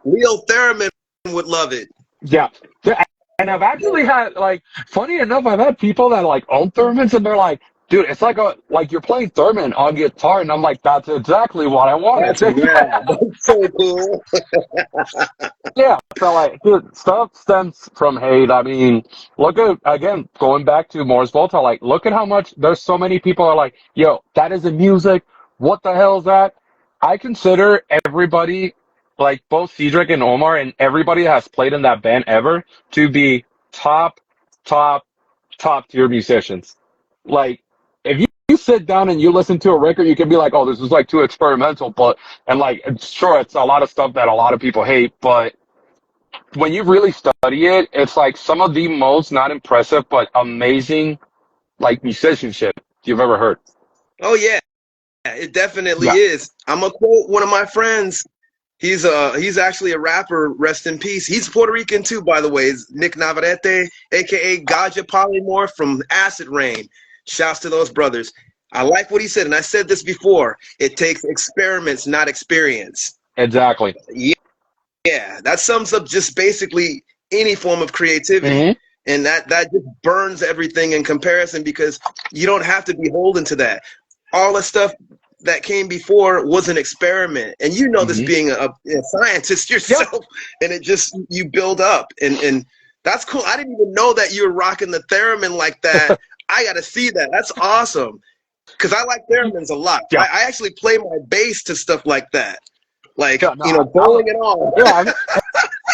Leo Theremin would love it. yeah. Yeah, and I've actually had like, funny enough, I've had people that like own theremins, and they're like, dude, it's like you're playing theremin on guitar, and I'm like, that's exactly what I wanted. That's rad. That's so cool. Yeah, so like, dude, stuff stems from hate. I mean, look at, again, going back to Moore's Volta, like, look at how much there's so many people are like, yo, that isn't music. What the hell is that? I consider everybody, like both Cedric and Omar, and everybody that has played in that band ever, to be top, top, top tier musicians. Like, if you sit down and you listen to a record, you can be like, oh, this is like too experimental, but, and like, sure, it's a lot of stuff that a lot of people hate, but when you really study it, it's like some of the most not impressive but amazing like musicianship you've ever heard. Oh yeah, it definitely Yeah. is. I'm gonna quote one of my friends. He's actually a rapper. Rest in peace. He's Puerto Rican too, by the way. It's Nick Navarrete, aka Gaja Polymorph from Acid Rain. Shouts to those brothers. I like what he said, and I said this before. It takes experiments, not experience. Exactly. Yeah, that sums up just basically any form of creativity. Hmm. And that just burns everything in comparison because you don't have to be beholden to that. All the stuff that came before was an experiment. And you know this Hmm. being a scientist Yep. yourself, and it just, you build up. And that's cool. I didn't even know that you were rocking the theremin like that. I got to see that. That's awesome. Because I like theremins a lot. Yeah. I actually play my bass to stuff like that. Like, Yeah. No, bowling and all. yeah.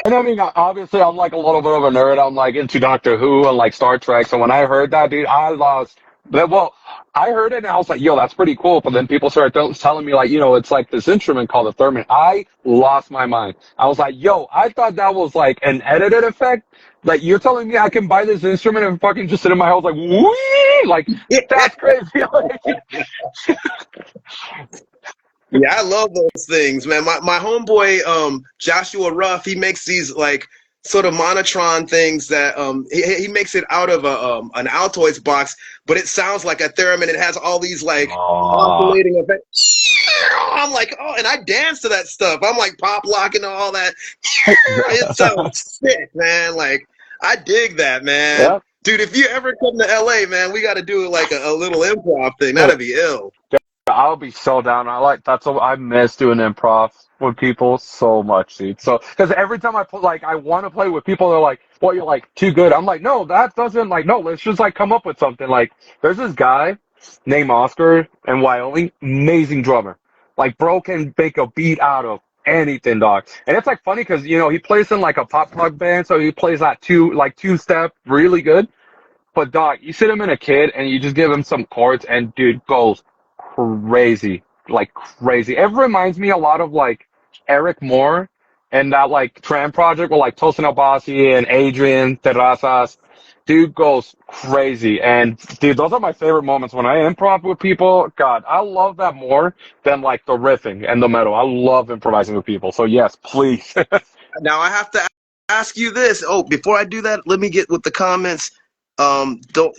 And I mean, obviously, I'm like a little bit of a nerd. I'm like into Doctor Who and like Star Trek. So when I heard that, dude, I lost. But, well, I heard it and I was like, yo, that's pretty cool. But then people started telling me, like, it's like this instrument called a theremin. I lost my mind. I was like, yo, I thought that was like an edited effect. Like, you're telling me I can buy this instrument and fucking just sit in my house like, wee! Like, that's crazy. Yeah, I love those things, man. My homeboy, Joshua Ruff, he makes these like sort of monotron things that he makes it out of an Altoids box, but it sounds like a theremin. It has all these like Aw. oscillating effects. I'm like, oh, and I dance to that stuff. I'm like pop locking and all that. It sounds sick, man. Like, I dig that, man. Yeah. Dude, if you ever come to LA, man, we got to do like a little improv thing. Yeah. That'd be ill. I'll be so down. I miss doing improv with people so much, dude. So, because every time I play, like, I want to play with people, they're like, well, you're like too good. I'm like, no, that doesn't, like, no, let's just like come up with something. Like, there's this guy named Oscar in Wyoming, amazing drummer. Like, bro can make a beat out of anything, dog. And it's like funny because, he plays in like a pop punk band, so he plays that two step really good. But dog, you sit him in a kid and you just give him some chords and dude goes crazy, like crazy. It reminds me a lot of like Eric Moore and that like Tram project with like Tosin Abasi and Adrian Terrazas. Dude goes crazy. And dude, those are my favorite moments when I improv with people. God, I love that more than like the riffing and the metal. I love improvising with people. So yes, please. Now I have to ask you this. Oh, before I do that, let me get with the comments. Don't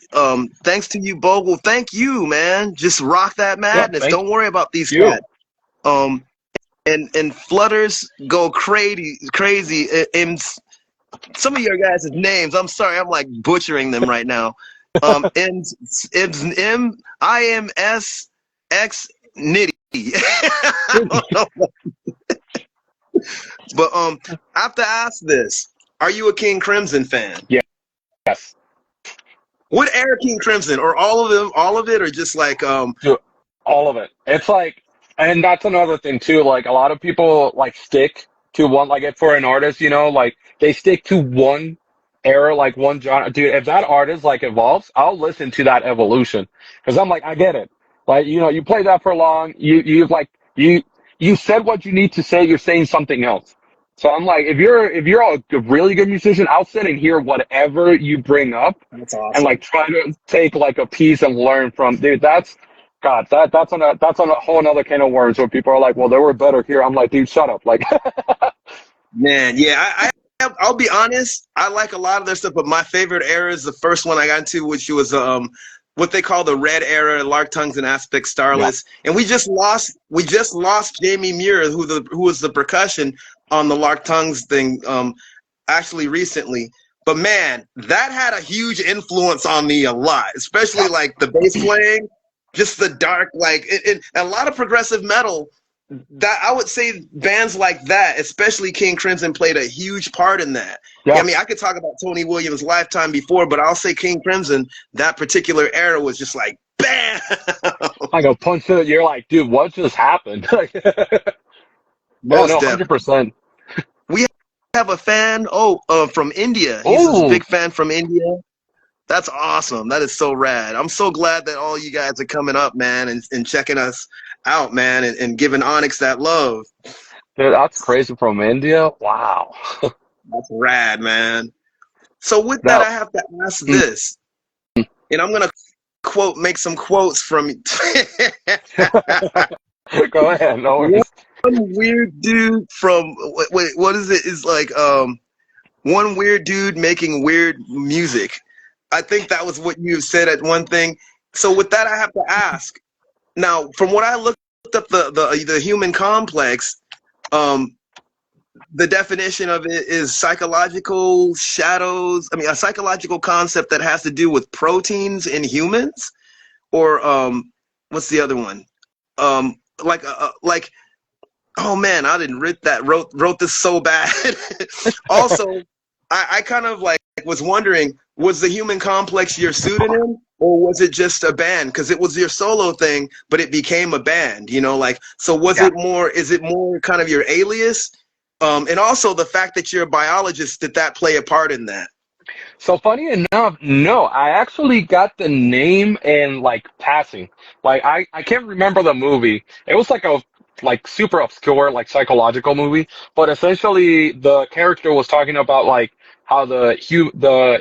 thanks to you, Bogle. Thank you, man. Just rock that Yeah, madness. thank Don't worry about these you. cats. Um, and flutters go crazy. And some of your guys' names, I'm sorry, I'm like butchering them right now. IMSX Nitty. I don't know. But I have to ask this. Are you a King Crimson fan? Yeah. Yes. What era King Crimson? Or all of them, all of it, or just like Dude, all of it. It's like, and that's another thing too. Like a lot of people like stick to one, like if for an artist, like they stick to one era, like one genre. Dude, if that artist like evolves, I'll listen to that evolution because I'm like, I get it. Like you play that for long. You said what you need to say. You're saying something else. So I'm like, if you're a really good musician, I'll sit and hear whatever you bring up that's and awesome. like try to take like a piece and learn from. Dude, that's on a whole another can of worms where people are like, well, they were better here. I'm like, dude, shut up. Like, Man, yeah, I'll be honest. I like a lot of their stuff, but my favorite era is the first one I got into, which was what they call the red era, Lark Tongues and Aspect Yeah. Starless, and we just lost Jamie Muir, who was the percussion on the Lark Tongues thing, actually recently. But man, that had a huge influence on me a lot, especially like the bass playing, just the dark, like a lot of progressive metal. That I would say bands like that, especially King Crimson, played a huge part in that. Yeah, Yeah. I mean, I could talk about Tony Williams' lifetime before, but I'll say King Crimson, that particular era was just like bam. Like a punch to you're like, dude, what just happened? Yeah, Most no, deaf. 100%. We have a fan, from India. He's a Oh, big fan from India. That's awesome. That is so rad. I'm so glad that all you guys are coming up, man, and checking us out, man, and giving Onyx that love. dude, that's crazy from India. Wow. That's rad, man. So with that, Now, I have to ask mm, this, and I'm gonna make some quotes from go ahead, no one worries. weird dude from wait, what is it? Is like one weird dude making weird music. I think that was what you said at one thing. So with that, I have to ask. Now, from what I looked up the human complex, um, the definition of it is psychological shadows. I mean, a psychological concept that has to do with proteins in humans, or what's the other one? Like oh man, I didn't wrote this so bad. Also, I kind of like was wondering, was the human complex your pseudonym or was it just a band? Because it was your solo thing, but it became a band, like, so Yeah. is it more kind of your alias? And also the fact that you're a biologist, did that play a part in that? So funny enough, no, I actually got the name in like passing. Like I can't remember the movie. It was like a like super obscure like psychological movie, but essentially the character was talking about like how the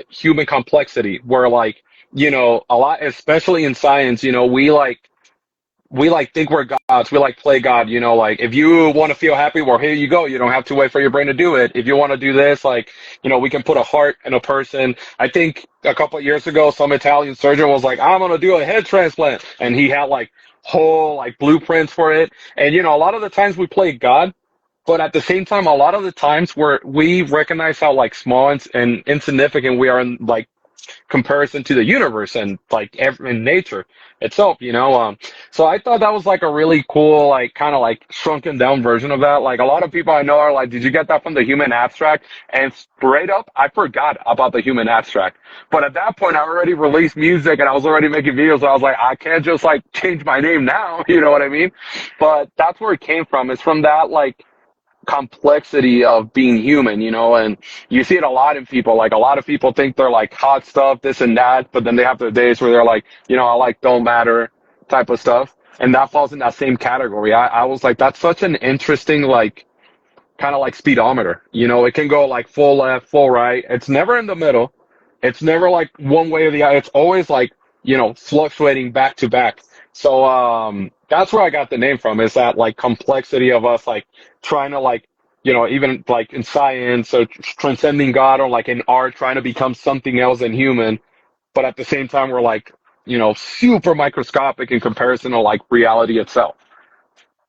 human complexity where like a lot especially in science, we like think we're gods. We like play God, like if you want to feel happy, well, here you go. You don't have to wait for your brain to do it. If you want to do this, like, we can put a heart in a person. I think a couple of years ago, some Italian surgeon was like, I'm going to do a head transplant. And he had like whole like blueprints for it. And, a lot of the times we play God, but at the same time, a lot of the times where we recognize how like small and insignificant we are in like comparison to the universe and like in nature itself, so I thought that was like a really cool, like kind of like shrunken down version of that. Like a lot of people I know are like, did you get that from the human abstract? And straight up, I forgot about the human abstract. But at that point, I already released music and I was already making videos. So I was like, I can't just like change my name now. You know what I mean? But that's where it came from. It's from that like complexity of being human, and you see it a lot in people. Like a lot of people think they're like hot stuff, this and that, but then they have their days where they're like, I like don't matter type of stuff. And that falls in that same category. I was like, that's such an interesting, like, kind of like speedometer. It can go like full left, full right. It's never in the middle. It's never like one way or the other. It's always like, fluctuating back to back. So, that's where I got the name from, is that like complexity of us like trying to like, even like in science or transcending God, or like in art, trying to become something else than human. But at the same time, we're like, super microscopic in comparison to like reality itself.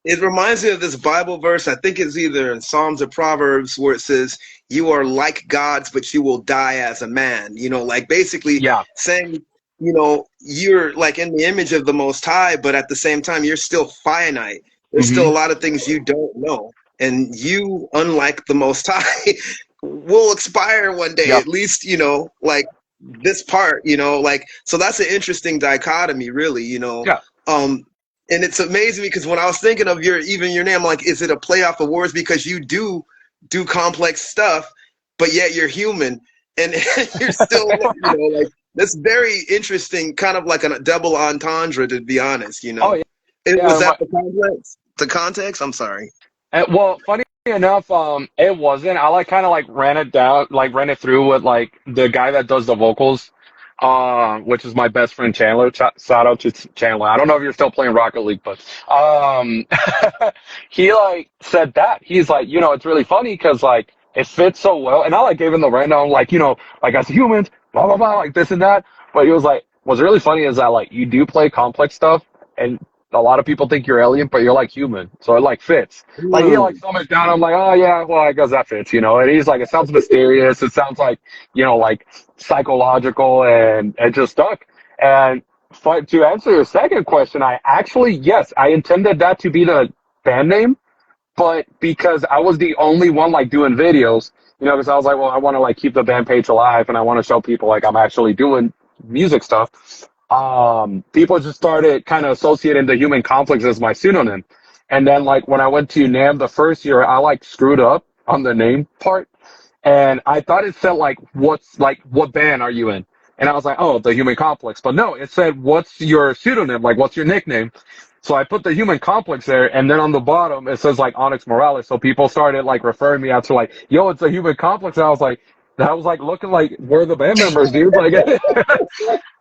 It reminds me of this Bible verse. I think it's either in Psalms or Proverbs where it says, "You are like gods, but you will die as a man." Like basically Yeah. saying, you're like in the image of the Most High, but at the same time, you're still finite. There's still Hmm. a lot of things you don't know. And you, unlike the Most High, will expire one day, Yeah. at least, like this part, like, so that's an interesting dichotomy, really, Yeah. Um, and it's amazing because when I was thinking of your name, I'm like, is it a play off of words? Because you do complex stuff, but yet you're human and you're still, like that's very interesting, kind of like a double entendre, to be honest. Oh yeah. It Yeah. was that the context. The context. I'm sorry. Well, funny enough, it wasn't. I like kind of like ran it down, like ran it through with like the guy that does the vocals, which is my best friend Chandler. Shout out to Chandler. I don't know if you're still playing Rocket League, but he like said that he's like, it's really funny because like it fits so well, and I like gave him the rundown, like like as humans, blah blah blah, like this and that. But he was like, what's really funny is that like you do play complex stuff, and a lot of people think you're alien, but you're like human, so it like fits. Like he like Mm. summoned down. I'm like, oh yeah, well I guess that fits, you know. And he's like, it sounds mysterious. It sounds like like psychological, and it just stuck. And to answer your second question, I actually yes, I intended that to be the band name, but because I was the only one like doing videos, because I was like, well, I want to like keep the band page alive, and I want to show people like I'm actually doing music stuff. People just started kind of associating the human complex as my pseudonym. And then like when I went to NAMM the first year, I like screwed up on the name part, and I thought it said like what band are you in? And I was like, oh, the human complex. But no, it said what's your pseudonym? Like what's your nickname? So I put the human complex there, and then on the bottom it says like ONYX Morales. So people started like referring me out to like, yo, it's a human complex. And I was like, that was like looking like we're the band members, dude. Like,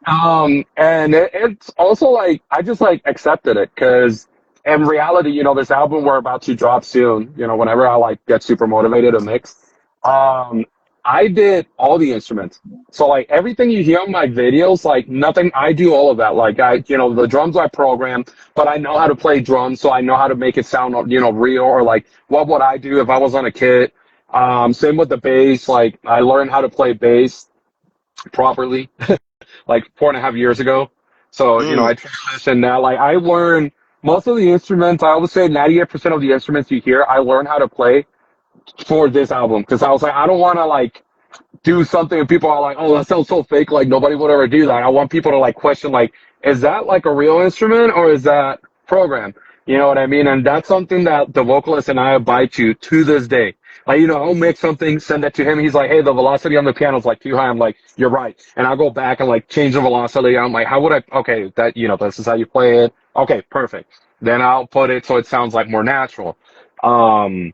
and it's also like I just like accepted it because in reality, this album we're about to drop soon. Whenever I like get super motivated to mix, um, I did all the instruments. So like everything you hear on my videos, like nothing, I do all of that. Like the drums I program, but I know how to play drums, so I know how to make it sound, real, or like what would I do if I was on a kit. Same with the bass. Like I learned how to play bass properly like 4.5 years ago. So, Mm. I transitioned now. Like I learned most of the instruments. I would say 98% of the instruments you hear, I learned how to play for this album because I was like, I don't want to like do something and people are like, oh, that sounds so fake. Like nobody would ever do that. I want people to like question, like, is that like a real instrument or is that program? You know what I mean? And that's something that the vocalist and I abide to this day. Like, I'll make something, send it to him. He's like, hey, the velocity on the piano is like too high. I'm like, you're right. And I'll go back and like change the velocity. I'm like, how would I, okay, that, this is how you play it. Okay, perfect. Then I'll put it so it sounds like more natural. Um,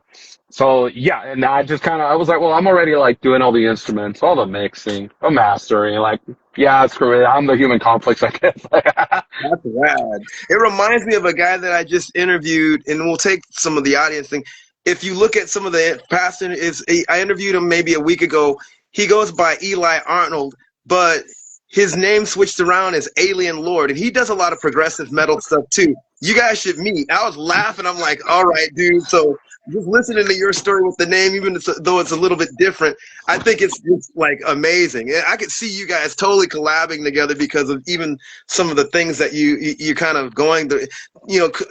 so yeah, and I just I was like, well, I'm already like doing all the instruments, all the mixing, the mastering, like, yeah, screw it. I'm the human complex, I guess. That's rad. It reminds me of a guy that I just interviewed, and we'll take some of the audience thing. If you look at some of the past, I interviewed him maybe a week ago. He goes by Eli Arnold, but his name switched around as Alien Lord, and he does a lot of progressive metal stuff too. You guys should meet. I was laughing. I'm like, all right, dude. So just listening to your story with the name, even though it's a little bit different, I think it's like amazing. I could see you guys totally collabing together because of even some of the things that you kind of going through,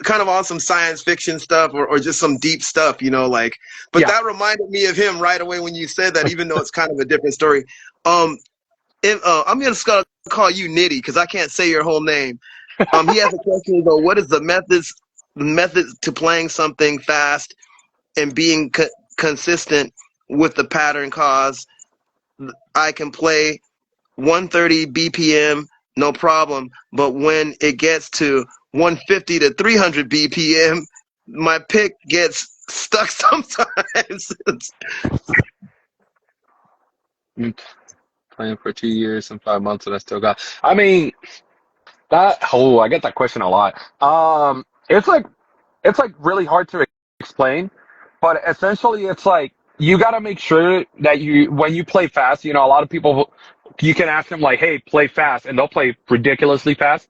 kind of on some science fiction stuff or just some deep stuff, like. But Yeah. that reminded me of him right away when you said that, even though it's kind of a different story. I'm just gonna call you Nitty because I can't say your whole name. He has a question though. What is the method to playing something fast and being consistent with the pattern? Cause I can play 130 BPM, no problem, but when it gets to 150 to 300 BPM, my pick gets stuck sometimes. Playing for 2 years and 5 months, and I still got. I mean, I get that question a lot. It's like really hard to explain, but essentially it's like you got to make sure that when you play fast, a lot of people, you can ask them like, hey, play fast, and they'll play ridiculously fast.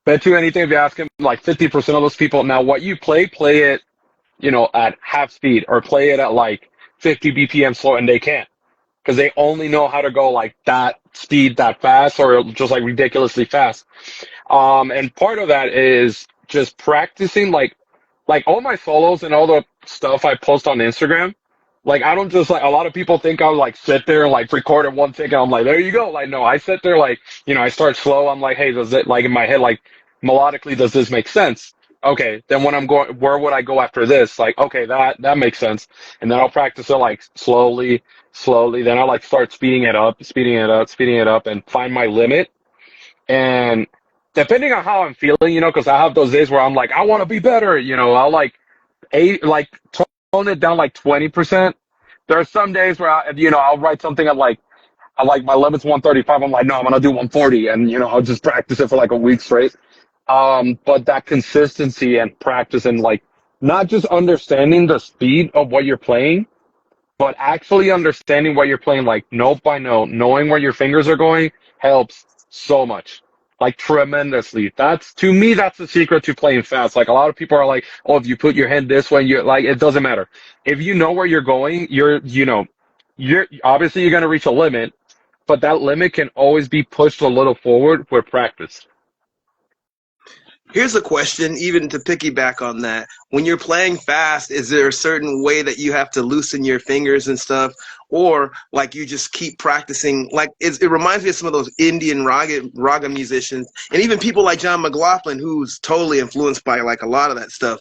Bet you anything if you ask them, like 50% of those people, now what you play it, at half speed or play it at like 50 BPM slow, and they can't because they only know how to go like that speed that fast or just like ridiculously fast. And part of that is just practicing like all my solos and all the stuff I post on Instagram. Like I don't just like a lot of people think I'll like sit there and like record in one take and I'm like, there you go. Like no, I sit there like, I start slow. I'm like, hey, does it like in my head like melodically does this make sense? Okay, then when I'm going, where would I go after this? Like, okay, that makes sense. And then I'll practice it like slowly, slowly. Then I'll like start speeding it up, speeding it up, speeding it up, and find my limit. And depending on how I'm feeling, because I have those days where I'm like, I want to be better, I'll like tone it down like 20%. There are some days where I'll write something at like, I like my limit's 135. I'm like, no, I'm gonna do 140, and I'll just practice it for like a week straight. But that consistency and practice and like not just understanding the speed of what you're playing, but actually understanding what you're playing, like note by note, knowing where your fingers are going helps so much. Like tremendously. That's to me, that's the secret to playing fast. Like a lot of people are like, oh, if you put your hand this way, you're like, it doesn't matter. If you know where you're going, you're obviously you're gonna reach a limit, but that limit can always be pushed a little forward with practice. Here's a question, even to piggyback on that. When you're playing fast, is there a certain way that you have to loosen your fingers and stuff? Or like you just keep practicing? Like it reminds me of some of those Indian raga musicians, and even people like John McLaughlin, who's totally influenced by like a lot of that stuff.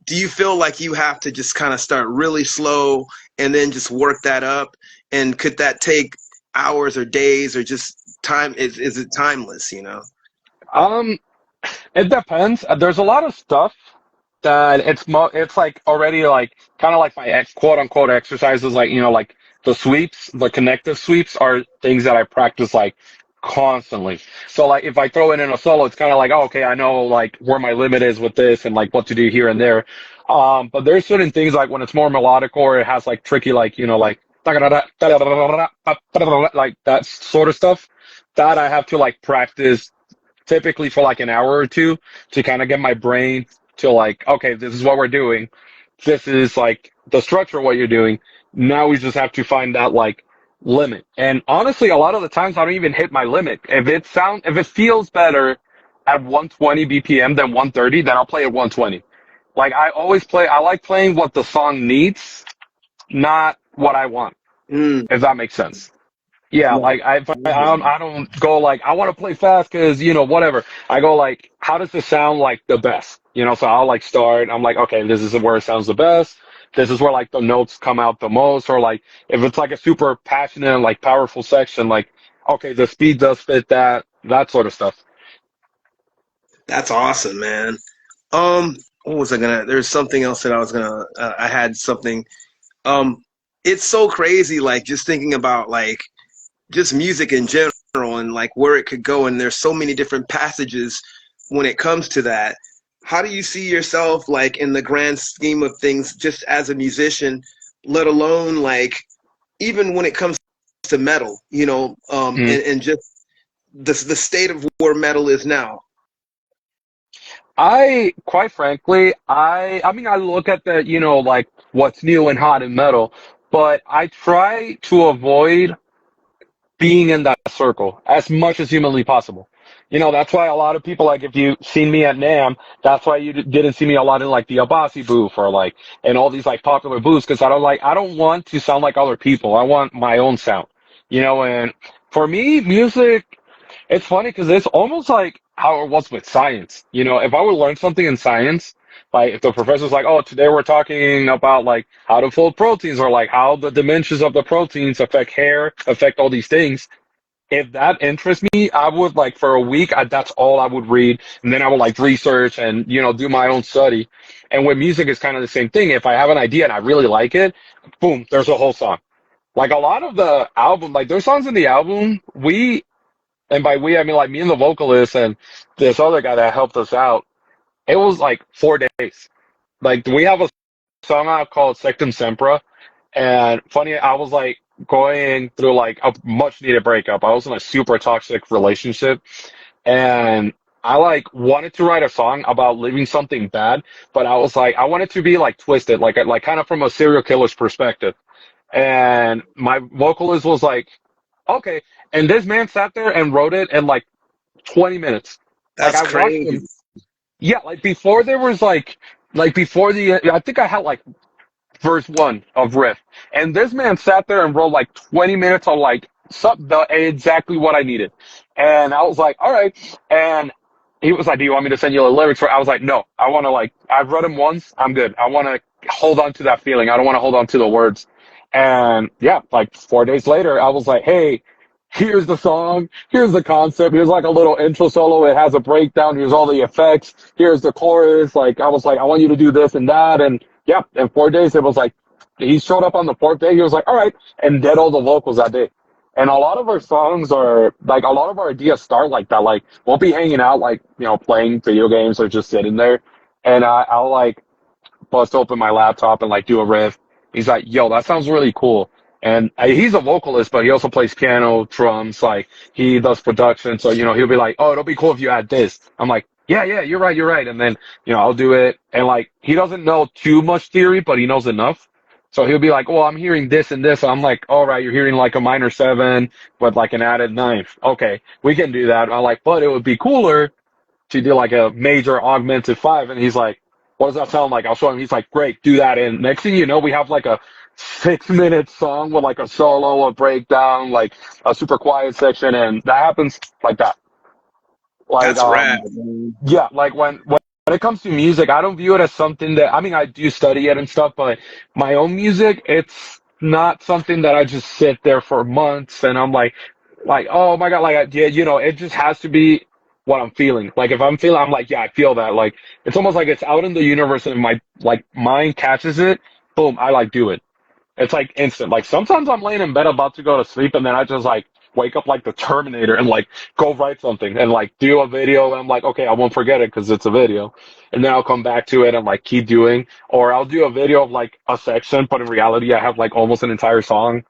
Do you feel like you have to just kind of start really slow and then just work that up? And could that take hours or days or just time? Is it timeless, you know? Um, it depends. There's a lot of stuff that it's like already like kind of like my quote unquote exercises, like like the sweeps, the connective sweeps are things that I practice like constantly. So like if I throw it in a solo, it's kind of like, oh, okay, I know like where my limit is with this and like what to do here and there. But there's certain things like when it's more melodic or it has like tricky like like like that sort of stuff that I have to like practice typically for like an hour or two to kind of get my brain to like, okay, this is what we're doing. This is like the structure of what you're doing. Now we just have to find that like limit. And honestly, a lot of the times I don't even hit my limit. If it feels better at 120 BPM than 130, then I'll play at 120. Like I like playing what the song needs, not what I want, Mm. if that makes sense. Yeah, No. like I don't go like I want to play fast because whatever. I go like how does this sound like the best? So I'll like start. I'm like okay, this is where it sounds the best. This is where like the notes come out the most, or like if it's like a super passionate and like powerful section, like okay, the speed does fit that sort of stuff. That's awesome, man. What was I gonna? There's something else that I was gonna. I had something. Um, it's so crazy, like just thinking about like just music in general and like where it could go. And there's so many different passages when it comes to that. How do you see yourself like in the grand scheme of things, just as a musician, let alone like even when it comes to metal, Mm. and just the state of where metal is now? I quite frankly, I mean I look at the like what's new and hot in metal, but I try to avoid being in that circle as much as humanly possible. That's why a lot of people, like, if you seen me at NAM, that's why you didn't see me a lot in, like, the Abasi booth or, like, in all these, like, popular booths, because I don't want to sound like other people. I want my own sound. And for me, music, it's funny because it's almost like how it was with science. If I would learn something in science, like if the professor's like, oh, today we're talking about like how to fold proteins or like how the dimensions of the proteins affect hair, affect all these things. If that interests me, I would like for a week, that's all I would read. And then I would like research and, do my own study. And with music, it's kind of the same thing. If I have an idea and I really like it, boom, there's a whole song. Like a lot of the album, like there's songs in the album, and by we, I mean like me and the vocalist and this other guy that helped us out. It was like 4 days. Like we have a song out called Sectum Sempra, and funny, I was like going through like a much needed breakup. I was in a super toxic relationship, and I like wanted to write a song about living something bad, but I was like, I wanted to be like twisted, like kind of from a serial killer's perspective. And my vocalist was like, okay. And this man sat there and wrote it in like 20 minutes. Like That's I watched crazy. him. Yeah, like before there was like before I think I had like verse one of riff, and this man sat there and wrote like 20 minutes on like exactly what I needed, and I was like, all right, and he was like, do you want me to send you the lyrics for? I was like, no, I want to like I've read them once, I'm good. I want to hold on to that feeling. I don't want to hold on to the words, and yeah, like 4 days later, I was like, hey. Here's the song. Here's the concept. Here's like a little intro solo. It has a breakdown. Here's all the effects. Here's the chorus. Like I was like, I want you to do this and that. And yeah, in 4 days, it was like he showed up on the fourth day. He was like, all right, and did all the vocals that day. And a lot of our songs are like a lot of our ideas start like that. Like we'll be hanging out, like playing video games or just sitting there, and I'll like bust open my laptop and like do a riff. He's like, yo, that sounds really cool. And he's a vocalist, but he also plays piano, drums, like he does production. So, he'll be like, oh, it'll be cool if you add this. I'm like, yeah, yeah, you're right. And then, I'll do it. And like, he doesn't know too much theory, but he knows enough. So he'll be like, well, I'm hearing this and this. So I'm like, all right, you're hearing like a minor seven, but like an added ninth. Okay, we can do that. I'm like, but it would be cooler to do like a major augmented five. And he's like, what does that sound like? I'll show him. He's like, great, do that. And next thing you know, we have like a 6 minute song with like a solo, a breakdown, like a super quiet section. And that happens like that. Like, That's rad, man. yeah, like when it comes to music, I don't view it as something that, I mean, I do study it and stuff, but my own music, it's not something that I just sit there for months and I'm like, oh my God, like, yeah, it just has to be what I'm feeling. Like, if I'm feeling, I'm like, yeah, I feel that. Like, it's almost like it's out in the universe and my, like, mind catches it. Boom, I like do it. It's like instant. Like sometimes I'm laying in bed about to go to sleep and then I just like wake up like the Terminator and like go write something and like do a video and I'm like, okay, I won't forget it because it's a video. And then I'll come back to it and like keep doing, or I'll do a video of like a section, but in reality I have like almost an entire song.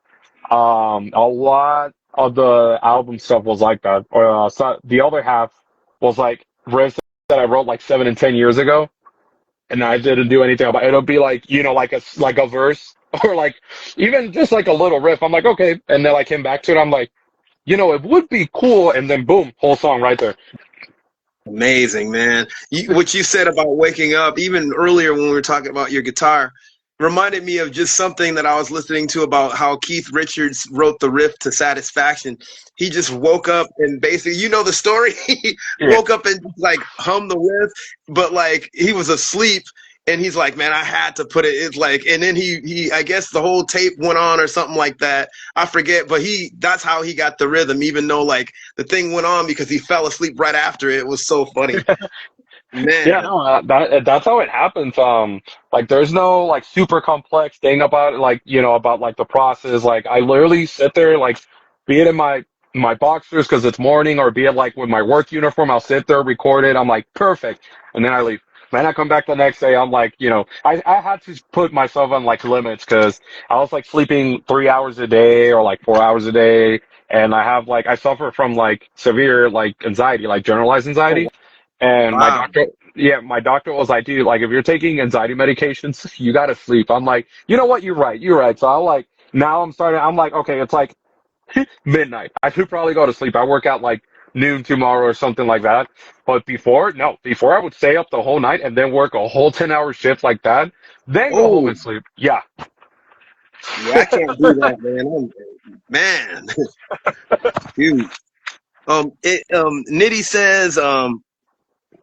A lot of the album stuff was like that. Or so the other half was like riffs that I wrote like 7 and 10 years ago and I didn't do anything about it. It'll be like, like a verse or like even just like a little riff. I'm like, okay. And then I came back to it. I'm like, it would be cool. And then boom, whole song right there. Amazing, man. What you said about waking up, even earlier when we were talking about your guitar, reminded me of just something that I was listening to about how Keith Richards wrote the riff to Satisfaction. He just woke up and basically, you know the story? He Yeah. woke up and like hummed the riff, but like he was asleep. And he's like, man, I had to put it. It's like, and then he, I guess the whole tape went on or something like that. I forget, but that's how he got the rhythm, even though like the thing went on because he fell asleep right after it. It was so funny, Yeah, man. no, that's how it happens. Like there's no like super complex thing about it, like, about like the process. Like I literally sit there, like, be it in my boxers because it's morning, or be it like with my work uniform, I'll sit there, record it. I'm like, perfect. And then I leave. Then I come back the next day. I'm like, I had to put myself on like limits because I was like sleeping 3 hours a day or like 4 hours a day. And I suffer from like severe like anxiety, like generalized Oh, anxiety. And wow. my doctor was like, dude, like if you're taking anxiety medications, you gotta sleep. I'm like, you know what? You're right. You're right. So I'm like, okay, it's like midnight. I should probably go to sleep. I work out like noon tomorrow or something like that. But before I would stay up the whole night and then work a whole 10-hour shift like that, then go home Oh, and sleep. Yeah. yeah, I can't do that, man. Dude. Nitty says,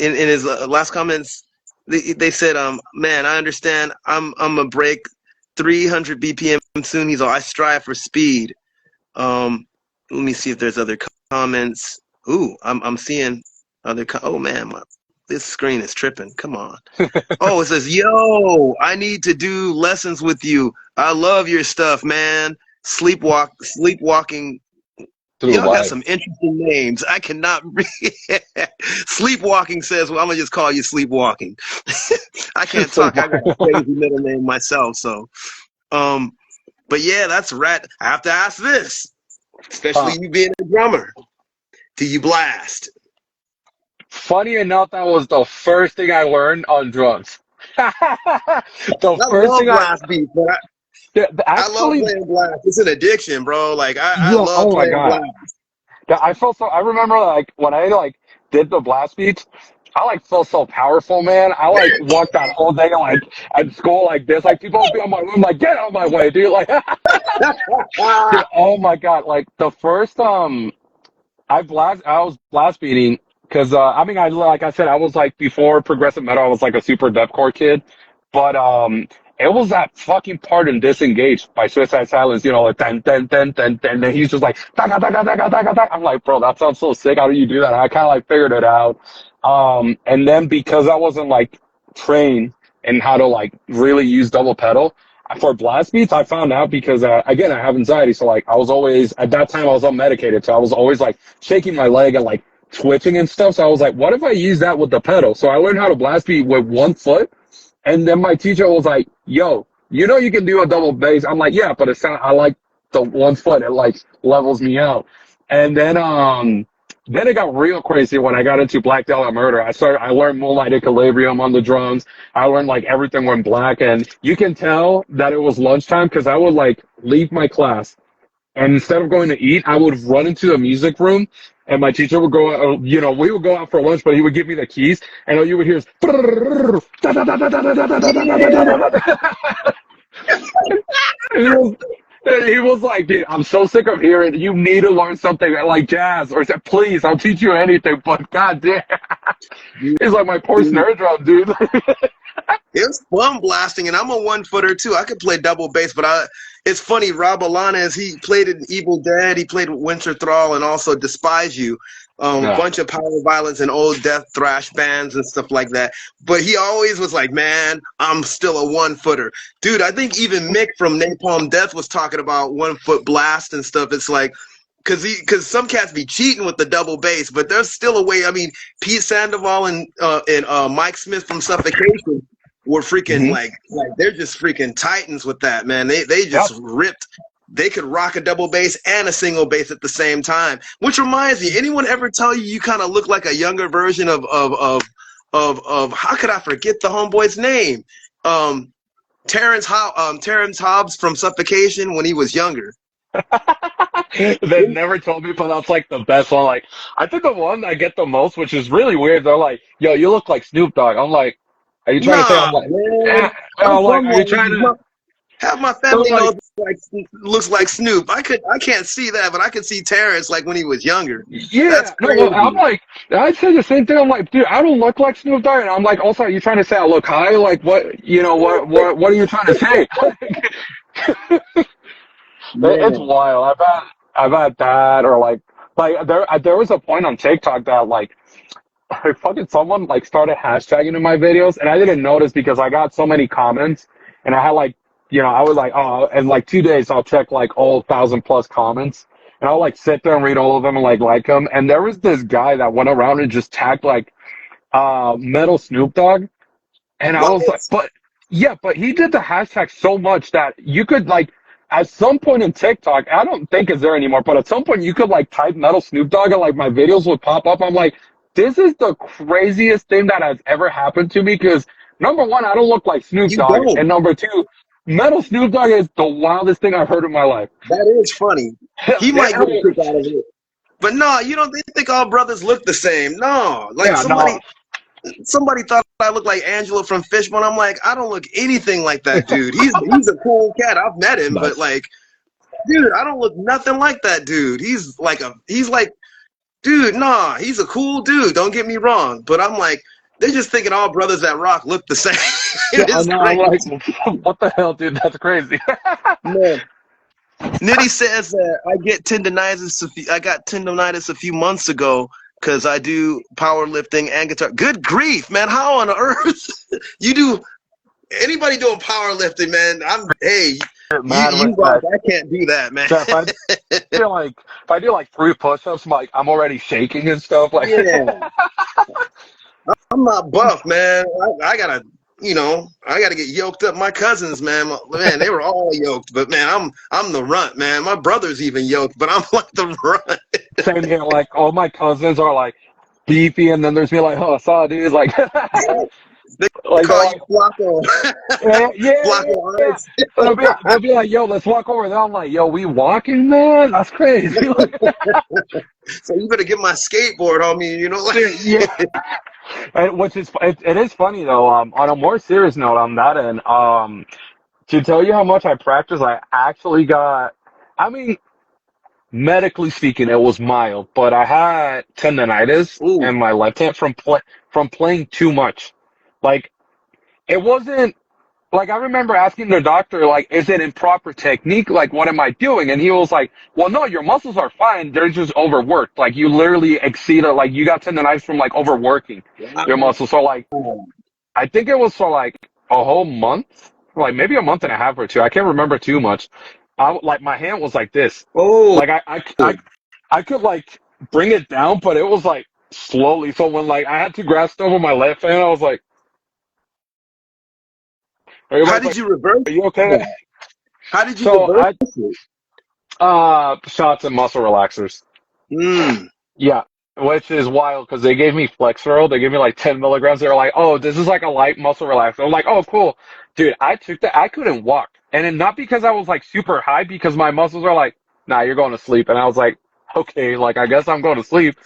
in his last comments, they said, man, I understand. I'm a break 300 BPM soon. He's all, I strive for speed. Let me see if there's other comments. Ooh, I'm seeing other. Oh man, this screen is tripping. Come on. Oh, it says, yo, I need to do lessons with you. I love your stuff, man. Sleepwalking. Through Y'all got life. some interesting names. I cannot read. Sleepwalking says, well, I'm going to just call you Sleepwalking. I can't talk. I got a crazy middle name myself. So, but yeah, that's rat. I have to ask this, especially Huh. you being a drummer. Do you blast? Funny enough, that was the first thing I learned on drums. The I first love thing blast beats, but I love actually, playing blast. It's an addiction, bro. Like I yeah, love oh my playing God. blast. Yeah, I felt so. I remember like when I like did the blast beats, I like felt so powerful, man. I like walked that whole day like at school like this. Like people would be on my room, like get out of my way, dude. Like, dude, oh my God. Like the first I was blast beating because I mean I like I said I was like before progressive metal I was like a super deathcore kid, but it was that fucking part in Disengaged by Suicide Silence, like then he's just like daga, daga, daga, daga, daga. I'm like, bro, that sounds so sick. How do you do that? And I kind of like figured it out. And then because I wasn't like trained in how to like really use double pedal, for blast beats, I found out because again I have anxiety, so like I was always at that time I was unmedicated, so I was always like shaking my leg and like twitching and stuff. So I was like, what if I use that with the pedal? So I learned how to blast beat with one foot, and then my teacher was like, "Yo, you can do a double bass." I'm like, "Yeah, but it sound I like the 1 foot. It like levels me out. And then it got real crazy when I got into Black Dahlia Murder. I learned Moonlight Equilibrium on the drums. I learned like everything went black, and you can tell that it was lunchtime because I would like leave my class, and instead of going to eat, I would run into the music room, and my teacher would go out, we would go out for lunch, but he would give me the keys, and all you would hear is he was, he was like, dude, I'm so sick of hearing you need to learn something like jazz, or he said, please, I'll teach you anything, but goddamn, he's like my poor snare drum, dude. It was fun blasting, and I'm a 1-footer too. I could play double bass, but it's funny. Rob Alanes, he played in Evil Dead, he played Winter Thrall, and also Despise You. A bunch of power violence and old death thrash bands and stuff like that. But he always was like, man, I'm still a 1-footer. Dude, I think even Mick from Napalm Death was talking about 1-foot blast and stuff. It's like, because some cats be cheating with the double bass, but there's still a way. I mean, Pete Sandoval and Mike Smith from Suffocation were freaking like they're just freaking titans with that, man. They just ripped. They could rock a double bass and a single bass at the same time. Which reminds me, anyone ever tell you kind of look like a younger version of how could I forget the homeboy's name? Terrence Hobbs from Suffocation when he was younger. They never told me, but that's like the best one. Like, I think the one I get the most, which is really weird, they're like, yo, you look like Snoop Dogg. I'm like, are you trying to say I'm like, man, I'm like, are you trying to have my family looks like Snoop? I can't see that, but I can see Terrence like when he was younger. Yeah, that's crazy. no, I'm like, I say the same thing. I'm like, dude, I don't look like Snoop Dogg. And I'm like, also, are you trying to say I look high? Like, what, what are you trying to say? It's wild. I've had that, or like there was a point on TikTok that like fucking someone like started hashtagging in my videos, and I didn't notice because I got so many comments, and I had like, I was like, oh, in like 2 days I'll check like all 1,000+ comments, and I'll like sit there and read all of them and like them, and there was this guy that went around and just tagged like Metal Snoop Dogg, and I was like, but he did the hashtag so much that you could like. At some point in TikTok, I don't think it's there anymore, but at some point you could like type Metal Snoop Dogg and like my videos would pop up. I'm like, this is the craziest thing that has ever happened to me because number one, I don't look like Snoop Dogg, and number two, Metal Snoop Dogg is the wildest thing I've heard in my life. That is funny. He might get a kick out of it. But no, they think all brothers look the same. No, like somebody thought I looked like Angela from Fishbone. I'm like, I don't look anything like that dude. He's a cool cat. I've met him, but like, dude, I don't look nothing like that dude. He's like, dude, nah, he's a cool dude. Don't get me wrong. But I'm like, they're just thinking all brothers that rock look the same. I'm like, what the hell, dude? That's crazy. Man. Nitty says that I got tendonitis a few months ago because I do powerlifting and guitar. Good grief, man! How on earth you do? Anybody doing powerlifting, man? I can't do that, man. So if I do like 3 push-ups, I'm already shaking and stuff. Like, yeah. I'm not buff, man. I gotta get yoked up. My cousins, man, they were all yoked, but man, I'm the runt, man. My brother's even yoked, but I'm like the runt. Same here. Like all my cousins are like beefy, and then there's me like, oh, saw dude, like. They call you Flacco. Flacco. Yeah. They'll be like, yo, let's walk over there. I'm like, yo, we walking, man? That's crazy. So you better get my skateboard on me, Yeah. And it is funny though. On a more serious note, on that end, to tell you how much I practice, I actually got. I mean, medically speaking, it was mild, but I had tendonitis in my left hand from playing too much. Like, it wasn't, like, I remember asking the doctor, like, is it improper technique? Like, what am I doing? And he was like, well, no, your muscles are fine. They're just overworked. Like, you literally exceeded, like, you got tendonitis from, like, overworking your muscles. So, like, I think it was for, like, a whole month, like, maybe a month and a half or two. I can't remember too much. Like, my hand was like this. Like, I could, like, bring it down, but it was, like, slowly. So when, like, I had to grasp over my left hand, I was like, how did you reverse? Are you okay? How did you reverse it? Shots and muscle relaxers. Mm. Yeah, which is wild because they gave me Flexeril. They gave me like 10 milligrams. They were like, "Oh, this is like a light muscle relaxer." I'm like, "Oh, cool, dude." I took that. I couldn't walk, and then not because I was like super high, because my muscles are like, "Nah, you're going to sleep." And I was like, "Okay, like I guess I'm going to sleep."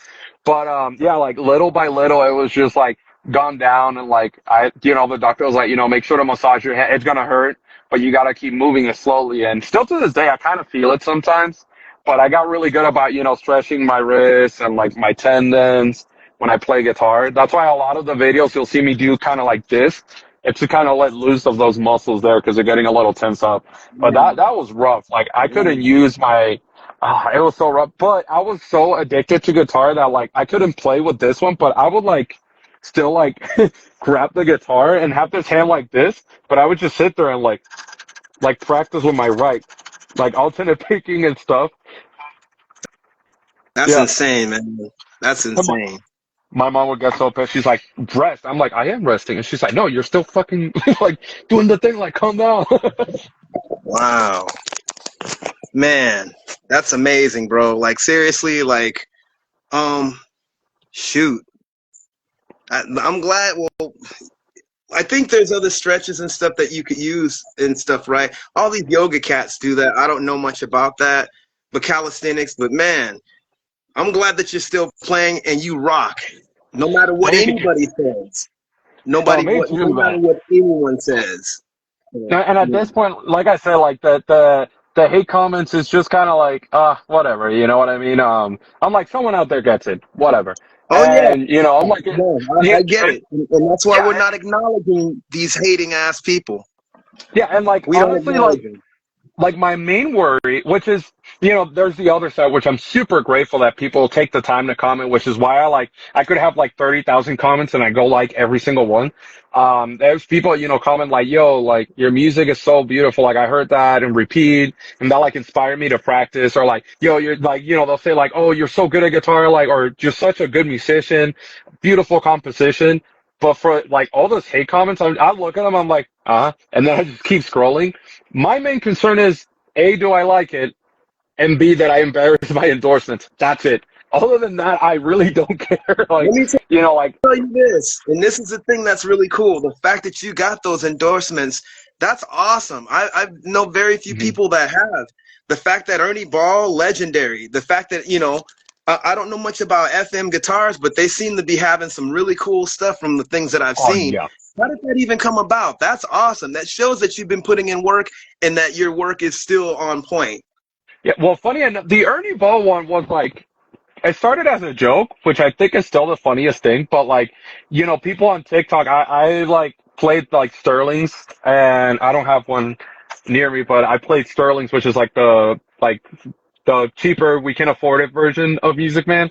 But yeah, like little by little, it was just like gone down, and like the doctor was like, make sure to massage your head. It's gonna hurt, but you gotta keep moving it slowly. And still to this day, I kind of feel it sometimes. But I got really good about stretching my wrists and like my tendons when I play guitar. That's why a lot of the videos you'll see me do kind of like this. It's to kind of let loose of those muscles there because they're getting a little tense up. But that was rough. Like I couldn't use my it was so rough, but I was so addicted to guitar that like I couldn't play with this one, but I would like still like grab the guitar and have this hand like this, but I would just sit there and like practice with my right, like alternate picking and stuff. That's Yeah. insane, man. That's And insane. my mom would get so pissed. She's like, rest. I'm like, I am resting. And she's like, no, you're still fucking like doing the thing. Like, calm down. Wow. Man, that's amazing, bro. Like seriously, like um shoot. I'm glad. Well, I think there's other stretches and stuff that you could use and stuff, right? All these yoga cats do that. I don't know much about that, but calisthenics. But man, I'm glad that you're still playing and you rock, no matter what Thank you. anybody says. Oh, me No too, matter man. what anyone says. And at this point, like I said, like the hate comments is just kind of like, whatever. You know what I mean? I'm like, someone out there gets it, whatever. Oh yeah, And I'm like, no, yeah, I get it, and that's why we're yeah, not acknowledging these hating ass people. yeah, and like We don't honestly, acknowledge them. like my main worry, which is, there's the other side, which I'm super grateful that people take the time to comment, which is why I could have like 30,000 comments and I go like every single one. There's people, comment like, yo, like your music is so beautiful. Like I heard that and repeat, and that like inspired me to practice, or like, yo, you're like, they'll say like, oh, you're so good at guitar, like, or you're such a good musician, beautiful composition. But for like all those hate comments, I look at them, I'm like, and then I just keep scrolling. My main concern is A, do I like it? And B, that I embarrass my endorsements. That's it. Other than that, I really don't care. Let Like, me like, tell you this, and this is the thing that's really cool. The fact that you got those endorsements, that's awesome. I know very few mhm. people that have. The fact that Ernie Ball, legendary. The fact that, I don't know much about FM guitars, but they seem to be having some really cool stuff from the things that I've Oh seen. yeah. How did that even come about? That's awesome. That shows that you've been putting in work and that your work is still on point. Yeah. Well, funny enough, the Ernie Ball one was like, it started as a joke, which I think is still the funniest thing. But like, people on TikTok, I like played like Sterling's, and I don't have one near me, but I played Sterling's, which is like the cheaper we can afford it version of Music Man,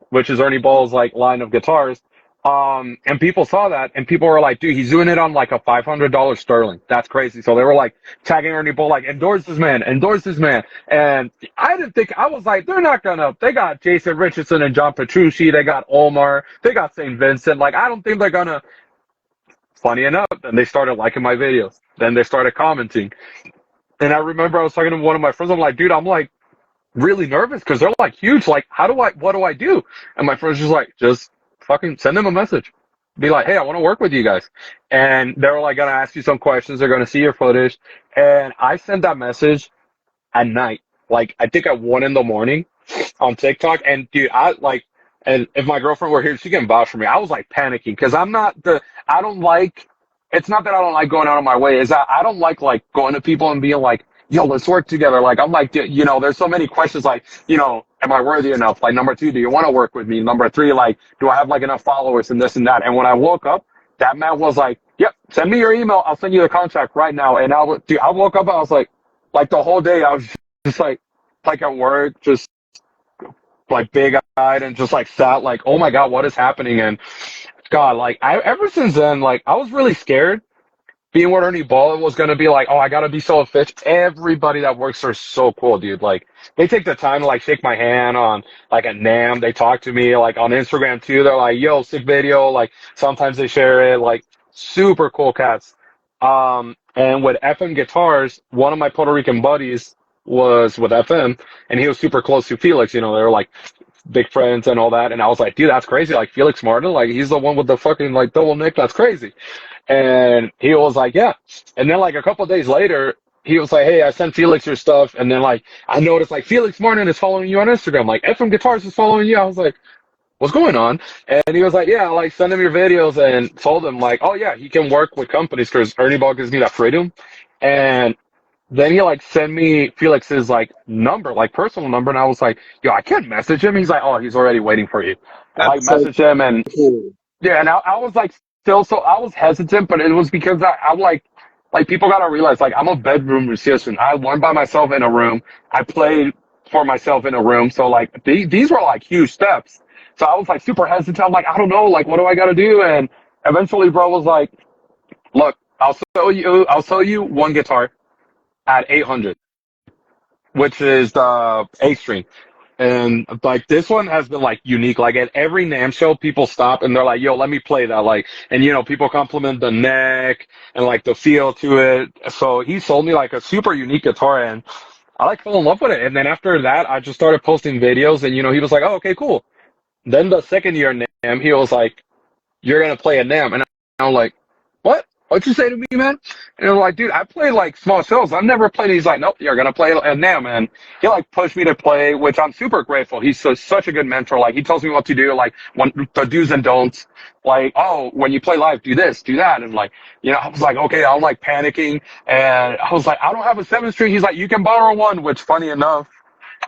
which is Ernie Ball's like line of guitars. And people saw that and people were like, dude, he's doing it on like a $500 Sterling. That's crazy. So they were like tagging Ernie Ball, like, endorse this man, endorse this man. And I didn't think, I was like, they're not gonna, they got Jason Richardson and John Petrucci. They got Omar. They got St. Vincent. Like, I don't think they're gonna, funny enough. And they started liking my videos. Then they started commenting. And I remember I was talking to one of my friends. I'm like, dude, I'm like, really nervous because they're like huge. Like, what do I do? And my friend's just like, just fucking send them a message. Be like, hey, I want to work with you guys. And they're like going to ask you some questions. They're going to see your footage. And I sent that message at night, like I think at 1 in the morning on TikTok. And dude, and if my girlfriend were here, she can vouch for me. I was like panicking because I don't like, it's not that I don't like going out of my way. Is that I don't like going to people and being like, yo, let's work together. Like, I'm like, there's so many questions like, am I worthy enough? Like, number two, do you want to work with me? Number three, like, do I have like enough followers and this and that? And when I woke up, that man was like, yep, send me your email. I'll send you the contract right now. And I woke up, I was like the whole day, I was just like at work, just like big eyed and just like sat like, oh my God, what is happening? And God, like ever since then, like I was really scared being with Ernie Ball was gonna be like, oh, I gotta be so efficient. Everybody that works there is so cool, dude. Like they take the time to like shake my hand on like a NAM. They talk to me like on Instagram too. They're like, yo, sick video. Like sometimes they share it. Like super cool cats. And with FM guitars, one of my Puerto Rican buddies. was with FM, and he was super close to Felix. You know, they were like big friends and all that. And I was like, dude, that's crazy. Like Felix Martin, like he's the one with the fucking like double nick. That's crazy. And he was like, yeah. And then like a couple of days later, he was like, hey, I sent Felix your stuff. And then like I noticed like Felix Martin is following you on Instagram. Like FM Guitars is following you. I was like, what's going on? And he was like, yeah, like send him your videos, and told him like, oh yeah, he can work with companies because Ernie Ball gives me that freedom. And then he like sent me Felix's like number, like personal number, and I was like, yo, I can't message him. He's like, oh, he's already waiting for you. I like That's so messaged him, and cool. yeah, and I was like still so I was hesitant, but it was because I'm like people gotta realize like I'm a bedroom musician. I went by myself in a room. I played for myself in a room. So like these were like huge steps. So I was like super hesitant. I'm like, I don't know, like what do I gotta do? And eventually bro was like, look, I'll sell you one guitar at 800, which is the A string. And like this one has been like unique. Like at every NAMM show, people stop and they're like, "Yo, let me play that." Like, and you know, people compliment the neck and like the feel to it. So he sold me like a super unique guitar, and I like fell in love with it. And then after that, I just started posting videos, and you know, he was like, "Oh, okay, cool." Then the second year in NAMM, he was like, "You're gonna play a NAMM," and I'm like, "What? What'd you say to me, man?" And I'm like, "Dude, I play like small shows. I've never played." He's like, "Nope, you're gonna play a NAMM," and he like pushed me to play, which I'm super grateful. He's such a good mentor. Like he tells me what to do, like when the do's and don'ts. Like, oh, when you play live, do this, do that, and like, you know, I was like, okay, I'm like panicking, and I was like, I don't have a 7 string. He's like, you can borrow one, which funny enough,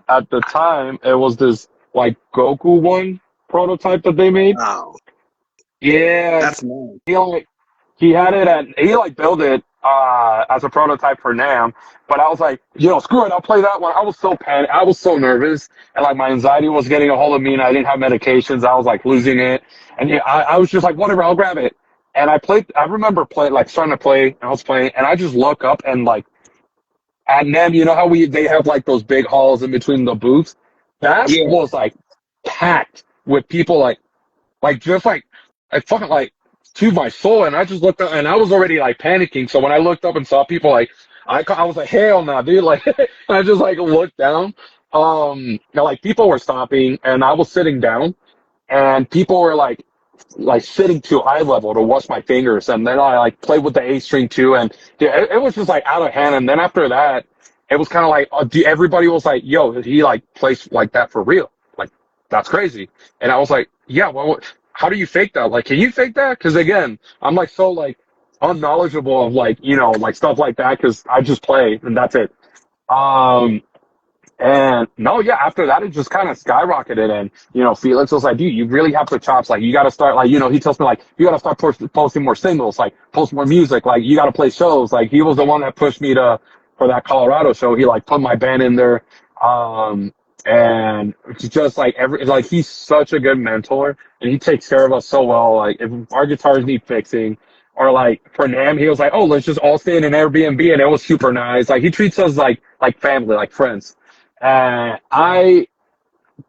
at the time it was this like Goku one prototype that they made. Wow. Yeah, That's nice. he like he had it at he like built it as a prototype for NAMM, but I was like, yo, screw it, I'll play that one. I was so panicked, I was so nervous, and like my anxiety was getting a hold of me, and I didn't have medications. I was like losing it, and yeah, I was just like, whatever, I'll grab it. And I played. I remember playing like starting to play, and I was playing, and I just look up and like at NAMM, you know how they have like those big halls in between the booths. That Yeah. was like packed with people like just like I fucking like to my soul, and I just looked up, and I was already like panicking. So when I looked up and saw people, like I was like, hell no, dude! Like I just like looked down. Like people were stopping, and I was sitting down, and people were like sitting to eye level to watch my fingers, and then I like played with the A string too, and dude, it was just like out of hand. And then after that, it was kind of like everybody was like, "Yo, he like plays like that for real? Like that's crazy." And I was like, "Yeah, well, how do you fake that? Like, can you fake that?" Because again, I'm like so like unknowledgeable of like you know like stuff like that because I just play and that's it. Um, and no, yeah, after that, it just kind of skyrocketed. And, you know, Felix was like, dude, you really have the chops. Like, you got to start, like, you know, he tells me, like, you got to start posting more singles, like, post more music. Like, you got to play shows. Like, he was the one that pushed me for that Colorado show. He, like, put my band in there. And it's just like like, he's such a good mentor, and he takes care of us so well. Like, if our guitars need fixing, or like for NAMM, he was like, oh, let's just all stay in an Airbnb. And it was super nice. Like, he treats us like family, like friends. I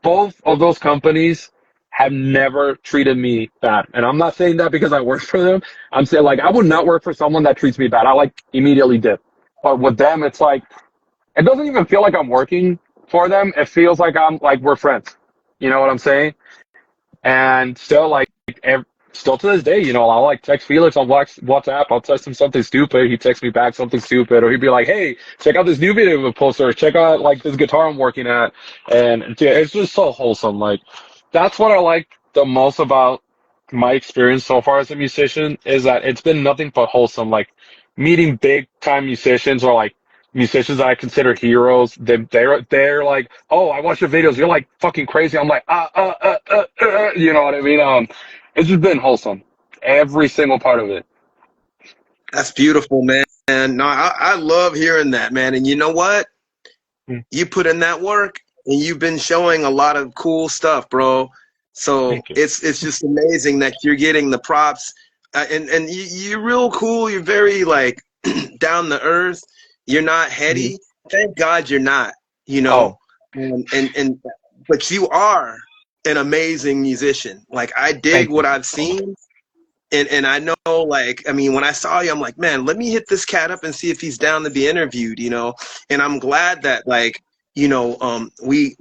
both of those companies have never treated me bad, and I'm not saying that because I work for them. I'm saying like I would not work for someone that treats me bad. I like immediately dip, but with them, it's like it doesn't even feel like I'm working for them. It feels like I'm like we're friends. You know what I'm saying? And still, like, still to this day, you know, I'll like text Felix on WhatsApp. I'll text him something stupid. He texts me back something stupid, or he'd be like, "Hey, check out this new video we posted, or check out like this guitar I'm working at." And yeah, it's just so wholesome. Like, that's what I like the most about my experience so far as a musician is that it's been nothing but wholesome. Like meeting big time musicians, or like musicians that I consider heroes. They're like, oh, I watch your videos. You're like fucking crazy. I'm like, you know what I mean? It's just been wholesome, every single part of it. That's beautiful, man. No, I love hearing that, man. And you know what? Mm. You put in that work, and you've been showing a lot of cool stuff, bro. So Thank you. it's just amazing that you're getting the props, and you're real cool. You're very like down to earth. You're not Mhm. heady. Thank God you're not. You know, Oh, and but you are an amazing musician. Like I dig thank you. what I've seen, and I know, like, I mean, when I saw you, I'm like, man, let me hit this cat up and see if he's down to be interviewed, you know. And I'm glad that, like, we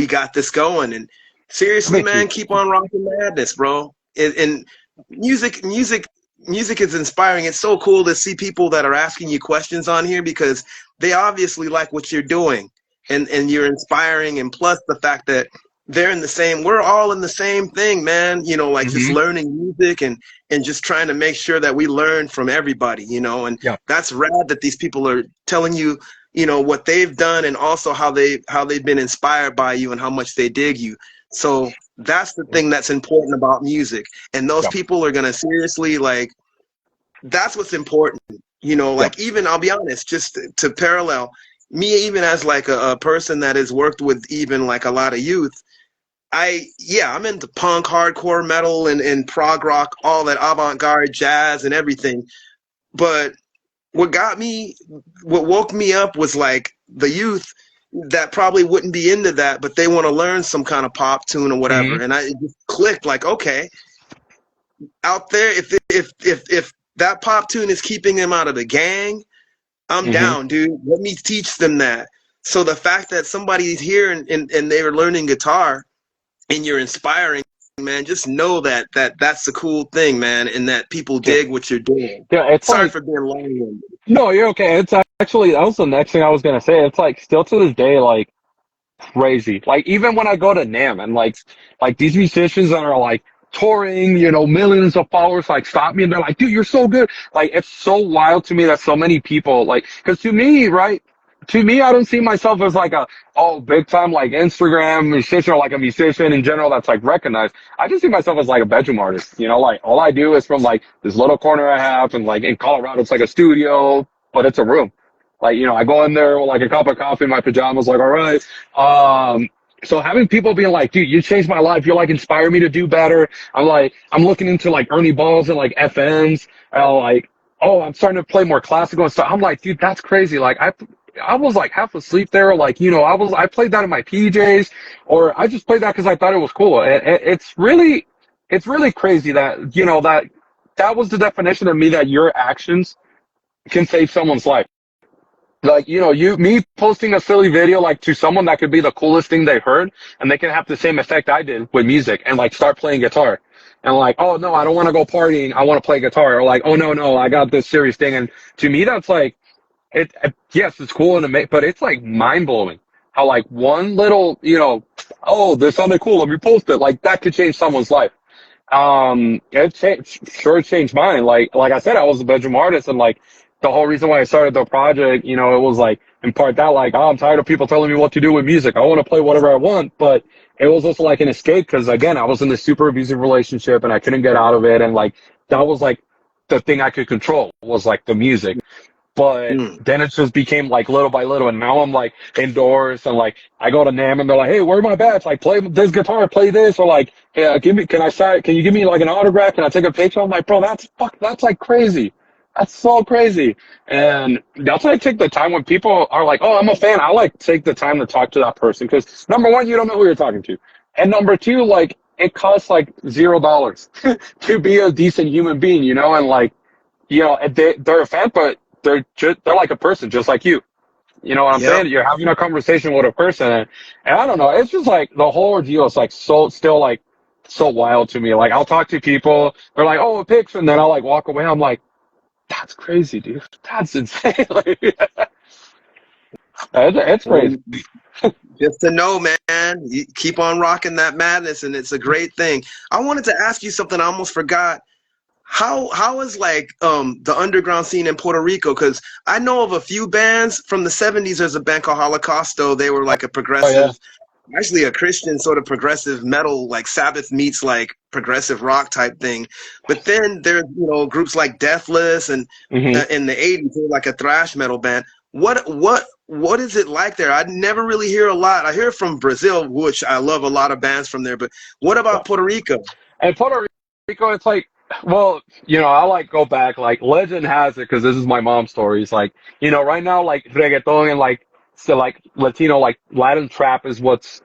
got this going. And seriously, Thank you. man, keep on rocking madness, bro. And music is inspiring. It's so cool to see people that are asking you questions on here because they obviously like what you're doing, and you're inspiring. And plus the fact that we're all in the same thing, man, like just Hmm. learning music and just trying to make sure that we learn from everybody, and Yeah. that's rad that these people are telling you, what they've done, and also how they've been inspired by you and how much they dig you. So that's the thing that's important about music. And those Yeah. people are going to seriously, like, that's what's important, Yeah. like, even I'll be honest, just to parallel me, even as like a person that has worked with even like a lot of youth. I'm into punk, hardcore, metal, and prog rock, all that avant-garde jazz and everything. But what got me, what woke me up was like the youth that probably wouldn't be into that, but they want to learn some kind of pop tune or whatever. Hmm. And it just clicked, like, okay, out there, if that pop tune is keeping them out of the gang, I'm Hmm. down, dude. Let me teach them that. So the fact that somebody's here and they were learning guitar and you're inspiring, man, just know that's the cool thing, man, and that people Yeah. dig what you're doing. Yeah. It's Sorry like, for being long-winded. no, you're okay. It's actually, that was the next thing I was gonna say. It's like still to this day, like crazy. Like even when I go to NAMM and like these musicians that are like touring, millions of followers, like stop me and they're like, dude, you're so good. Like it's so wild to me that so many people like, because to me, right? To me, I don't see myself as like big time like Instagram musician or like a musician in general that's like recognized. I just see myself as like a bedroom artist. Like all I do is from like this little corner I have, and like in Colorado, it's like a studio, but it's a room. Like, I go in there with like a cup of coffee in my pajamas, like, all right. So having people being like, dude, you changed my life. You like inspire me to do better. I'm looking into like Ernie Balls and like FMs. Like, oh, I'm starting to play more classical and stuff. I'm like, dude, that's crazy. Like, I was like half asleep there. Like, I played that in my PJs, or I just played that because I thought it was cool. It's really crazy that, that was the definition of me, that your actions can save someone's life. Like, me posting a silly video, like to someone that could be the coolest thing they heard, and they can have the same effect I did with music and like start playing guitar. And like, oh no, I don't want to go partying. I want to play guitar. Or like, oh no, no, I got this serious thing. And to me, that's like, yes, it's cool and amazing, but it's like mind blowing how like one little, oh, this sounded cool. Let me post it. Like that could change someone's life. Sure changed mine. Like I said, I was a bedroom artist, and like the whole reason why I started the project, it was like in part that like, oh, I'm tired of people telling me what to do with music. I want to play whatever I want, but it was also like an escape because again, I was in this super abusive relationship and I couldn't get out of it, and like that was like the thing I could control was like the music. But Mm. then it just became like little by little, and now I'm like indoors, and like I go to NAMM and they're like, "Hey, where are my bats? Like, play this guitar, play this," or like, "Yeah, can you give me like an autograph? Can I take a picture?" I'm like, "Bro, that's like crazy. That's so crazy." And that's why I take the time when people are like, "Oh, I'm a fan." I like take the time to talk to that person because number one, you don't know who you're talking to, and number two, like it costs like $0 to be a decent human being, and like and they're a fan, but they're like a person, just like you. You know what I'm Yep. saying? You're having a conversation with a person, and I don't know. It's just like the whole ordeal is like so still like so wild to me. Like I'll talk to people, they're like, "Oh, a picture," and then I'll like walk away. I'm like, "That's crazy, dude. That's insane." Like, it's Well, crazy. just to know, man, you keep on rocking that madness, and it's a great thing. I wanted to ask you something I almost forgot. How is like the underground scene in Puerto Rico? Because I know of a few bands from the '70s. There's a band called Holocausto. They were like a Oh yeah. progressive, actually a Christian sort of progressive metal, like Sabbath meets like progressive rock type thing. But then there's groups like Deathless, and Hmm. in the '80s they were like a thrash metal band. What is it like there? I never really hear a lot. I hear from Brazil, which I love a lot of bands from there. But what Yeah. about Puerto Rico? And Puerto Rico, it's like, well, I like go back, like legend has it, because this is my mom's story. It's like, right now, like reggaeton and like Latino, like Latin trap is what's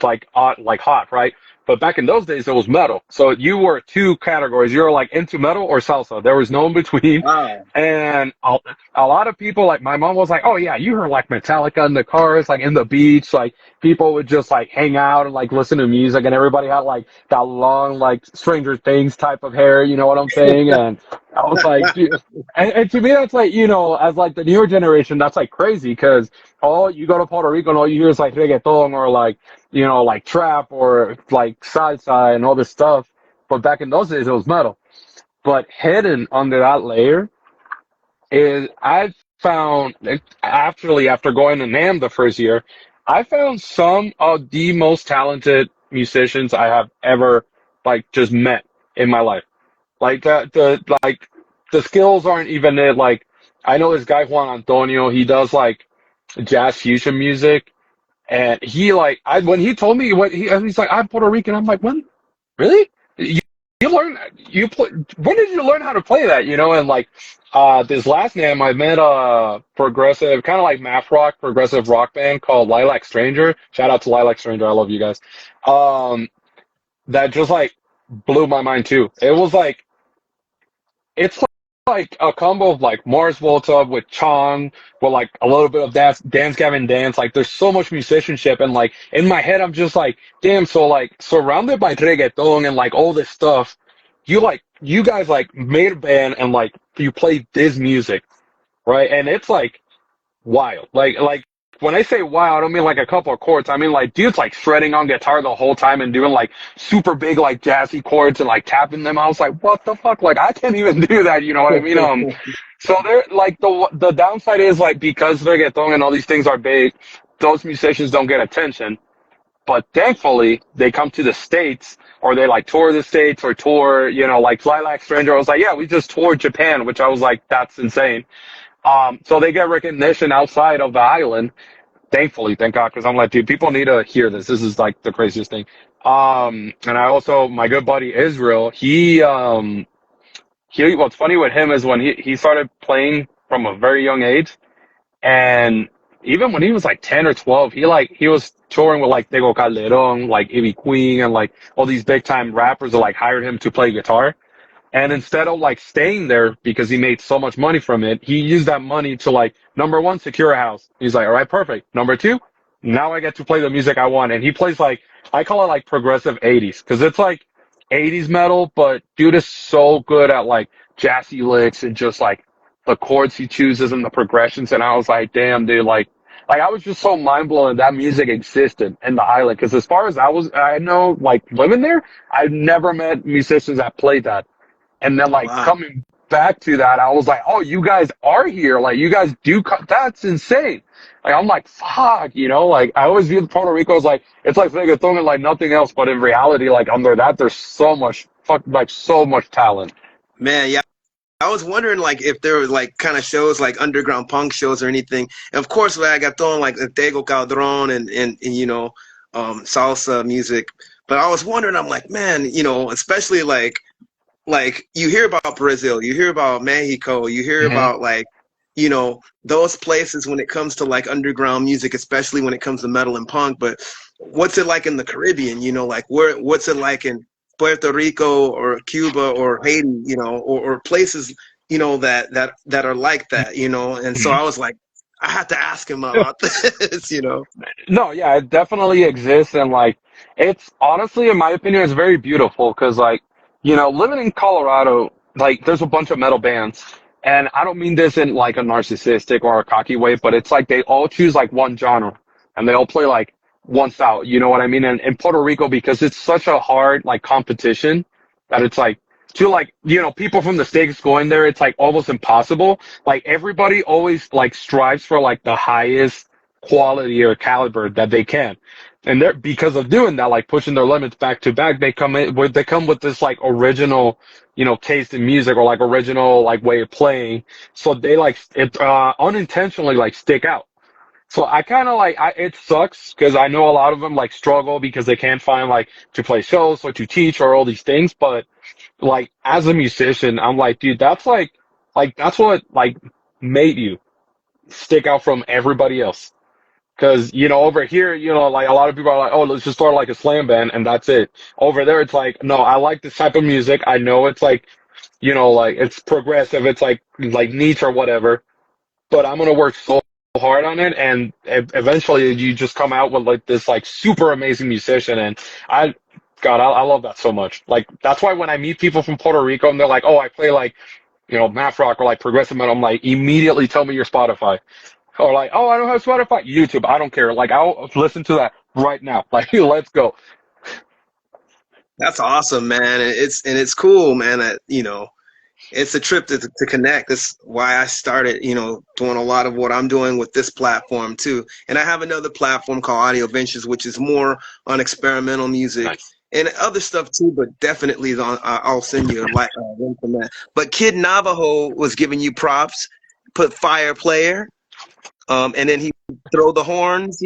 like hot, right? But back in those days, it was metal. So you were two categories. You were like into metal or salsa. There was no in between. Wow. And a lot of people, like my mom was like, oh yeah, you heard like Metallica in the cars, like in the beach, like people would just like hang out and like listen to music and everybody had like that long, like Stranger Things type of hair, you know what I'm saying? And I was like, dude, and to me, that's like, as like the newer generation, that's like crazy because all you go to Puerto Rico and all you hear is like reggaeton or like, like trap or like salsa and all this stuff. But back in those days, it was metal. But hidden under that layer is I've found actually after going to NAM the first year, I found some of the most talented musicians I have ever like just met in my life. Like the skills aren't even it. Like I know this guy Juan Antonio, he does like jazz fusion music, and he like I when he told me he's like I'm Puerto Rican. I'm like when really you learn you play when did you learn how to play that? And like this last name I met a progressive kind of like math rock progressive rock band called Lilac Stranger. Shout out to Lilac Stranger. I love you guys. Um, that just like blew my mind too. It was like it's like a combo of like Mars Volta with Chong with like a little bit of Dance Gavin Dance. Like there's so much musicianship and like in my head I'm just like, damn, so like surrounded by reggaeton and like all this stuff, you guys like made a band and like you played this music, right? And it's like wild. Like when I say wild, I don't mean like a couple of chords. I mean like dudes like shredding on guitar the whole time and doing like super big like jazzy chords and like tapping them. I was like, what the fuck? Like I can't even do that. You know what I mean? So they're like the downside is like because reggaeton and all these things are big, those musicians don't get attention. But thankfully, they come to the States or they like tour the States or tour, like Lilac Stranger. I was like, yeah, we just toured Japan, which I was like, that's insane. So they get recognition outside of the island. Thankfully, thank God, because I'm like, dude, people need to hear this. This is like the craziest thing. And I also, my good buddy Israel, what's funny with him is when he started playing from a very young age, and even when he was like 10 or 12, he was touring with like Tego Calderon, like Ivy Queen, and like all these big time rappers that like hired him to play guitar. And instead of like staying there because he made so much money from it, he used that money to like, number one, secure a house. He's like, all right, perfect. Number two, now I get to play the music I want. And he plays like, I call it like progressive 80s because it's like 80s metal, but dude is so good at like jazzy licks and just like the chords he chooses and the progressions. And I was like, damn, dude, like I was just so mind blown that music existed in the island. Because as far as I know, like living there, I've never met musicians that played that. And then like Wow. coming back to that, I was like, oh, you guys are here. Like you guys do, that's insane. Like I'm like, fuck, like I always view Puerto Rico as like, it's like reggaeton and like nothing else. But in reality, like under that, there's so much talent. Man, yeah. I was wondering like if there was like kind of shows like underground punk shows or anything. And of course, like, I got thrown like Tego Calderon and salsa music. But I was wondering, I'm like, man, especially like you hear about Brazil, you hear about Mexico, you hear Hmm. about like, those places when it comes to like underground music, especially when it comes to metal and punk. But what's it like in the Caribbean? Like what's it like in Puerto Rico or Cuba or Haiti, or places, that are like that, And so I was like, I had to ask him about this. No, yeah, it definitely exists, and like, it's honestly, in my opinion, it's very beautiful because, like, living in Colorado, like, there's a bunch of metal bands, and I don't mean this in like a narcissistic or a cocky way, but it's like they all choose like one genre, and they all play like one style. You know what I mean? And in Puerto Rico, because it's such a hard like competition that it's like to like people from the States going there, it's like almost impossible. Like everybody always like strives for like the highest quality or caliber that they can. And they're because of doing that, like pushing their limits back to back, they come with this like original, taste in music or like original like way of playing. So they like it unintentionally like stick out. So I kind of like it sucks because I know a lot of them like struggle because they can't find like to play shows or to teach or all these things. But like as a musician, I'm like, dude, that's like that's what like made you stick out from everybody else. Because, over here, like a lot of people are like, oh, let's just start like a slam band and that's it. Over there, it's like, no, I like this type of music. I know it's like, like it's progressive. It's like niche or whatever, but I'm going to work so hard on it. And eventually you just come out with like this like super amazing musician. And I, God, I love that so much. Like, that's why when I meet people from Puerto Rico and they're like, oh, I play like, math rock or like progressive metal, I'm like, immediately tell me your Spotify. Or like, oh, I don't have Spotify. YouTube, I don't care. Like, I'll listen to that right now. Like, let's go. That's awesome, man. And it's cool, man, that, it's a trip to connect. That's why I started, doing a lot of what I'm doing with this platform too. And I have another platform called Audio Ventures, which is more on experimental music. Nice. And other stuff too, but definitely is on. I'll send you a link from that. But Kid Navajo was giving you props. Put Fire Player, and then he throw the horns.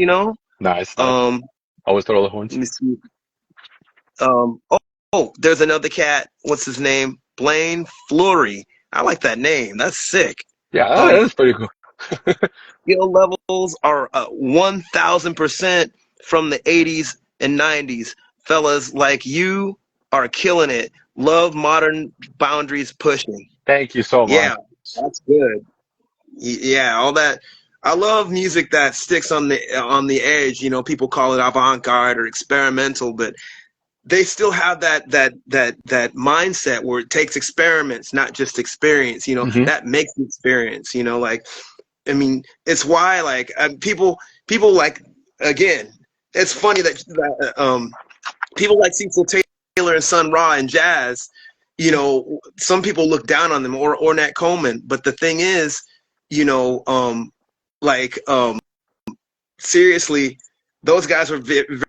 Nice. Always throw the horns. Let me see. There's another cat. What's his name? Blaine Fleury. I like that name. That's sick. Yeah, that is pretty cool. Skill levels are 1,000% from the 80s and 90s. Fellas like you are killing it. Love modern boundaries pushing. Thank you so much. Yeah, that's good. Yeah, all that. I love music that sticks on the edge. People call it avant-garde or experimental, but they still have that mindset where it takes experiments, not just experience. That makes the experience. Like, I mean, it's why like people like, again. It's funny that people like Cecil Taylor and Sun Ra and jazz. Some people look down on them, or Ornette Coleman. But the thing is, seriously, those guys were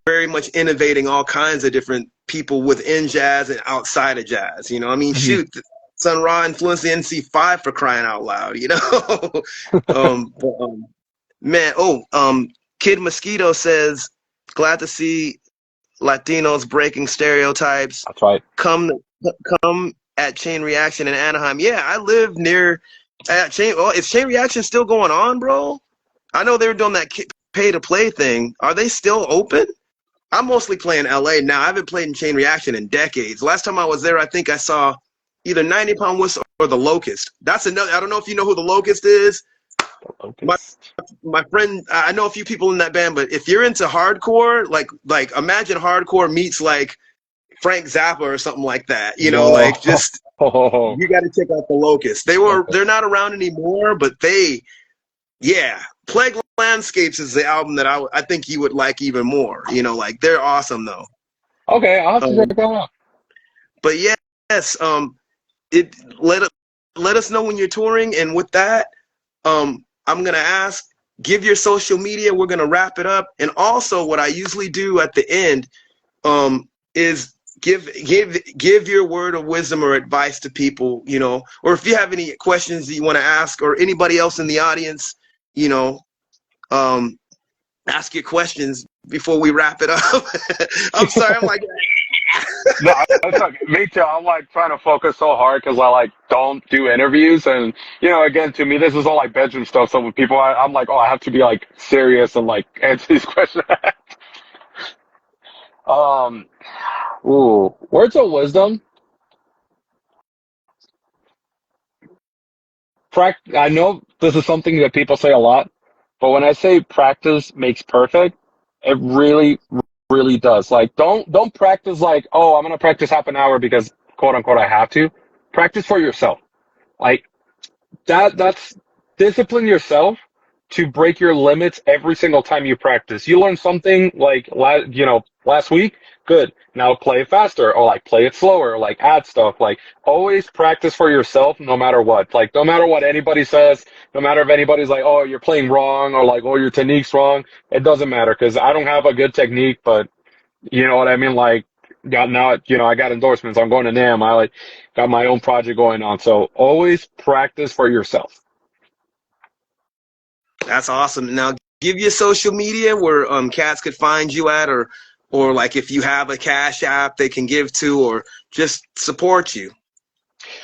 very much innovating all kinds of different people within jazz and outside of jazz. I mean, shoot, Sun Ra influenced the NC5 for crying out loud. Man. Kid Mosquito says, glad to see Latinos breaking stereotypes. That's right. Come at Chain Reaction in Anaheim. Yeah, I live near Chain. Oh, is Chain Reaction still going on, bro? I know they were doing that pay to play thing. Are they still open? I'm mostly playing LA now. I haven't played in Chain Reaction in decades. Last time I was there, I think I saw either 90 Pound Whistle or The Locust. That's another. I don't know if you know who The Locust is. My friend, I know a few people in that band, but if you're into hardcore, like imagine hardcore meets like Frank Zappa or something like that. Like just you got to check out The Locust. They're not around anymore, but Plague Landscapes is the album that I think you would like even more. Like they're awesome though. Okay, I'll have to check that out. But yes, let us know when you're touring, and with that, I'm gonna ask, give your social media. We're gonna wrap it up, and also what I usually do at the end is give your word of wisdom or advice to people, or if you have any questions that you want to ask, or anybody else in the audience, ask your questions before we wrap it up. I'm sorry, I'm like. No, that's okay. Me too. I'm like trying to focus so hard because I like don't do interviews, and again, to me, this is all like bedroom stuff. So with people, I'm like, oh, I have to be like serious and like answer these questions. Words of wisdom. I know this is something that people say a lot, but when I say practice makes perfect, it really does. Like, don't practice like, oh, I'm gonna practice half an hour because quote unquote I have to. Practice for yourself. Like that's discipline yourself to break your limits every single time you practice. You learn something like last week, good. Now play it faster, or like play it slower, or like add stuff. Like always practice for yourself no matter what. Like no matter what anybody says, no matter if anybody's like, oh, you're playing wrong, or like, oh, your technique's wrong. It doesn't matter because I don't have a good technique, but you know what I mean? Like now, I got endorsements. I'm going to NAMM. I like got my own project going on. So always practice for yourself. That's awesome. Now, give your social media where cats could find you at, or like if you have a Cash App they can give to, or just support you.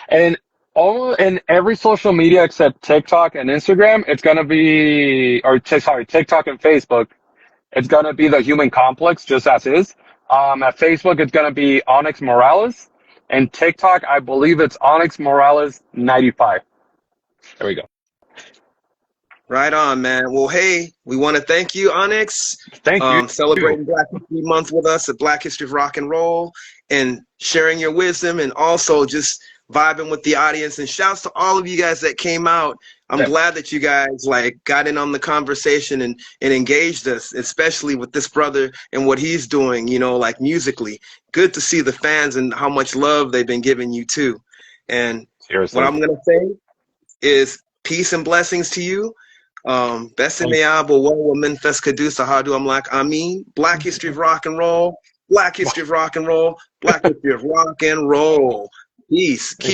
And All in every social media except TikTok and Instagram, it's gonna be, sorry, TikTok and Facebook, it's gonna be the Human Complex, just as is. At Facebook, it's gonna be Onyx Morales, and TikTok, I believe it's Onyx Morales 95. There we go. Right on, man. Well, hey, we want to thank you, Onyx, Thank you. celebrating Black History Month with us at Black History of Rock and Roll and sharing your wisdom and also just vibing with the audience. And shouts to all of you guys that came out. I'm glad that you guys like got in on the conversation and engaged us, especially with this brother and what he's doing, you know, like musically. Good to see the fans and how much love they've been giving you too. And Seriously. what I'm going to say is peace and blessings to you. Best in the album, wa Memphis Cadusa, how do I'm like, I mean, Black History of Rock and Roll, Black History of Rock and Roll, Black History of Rock and Roll. Peace.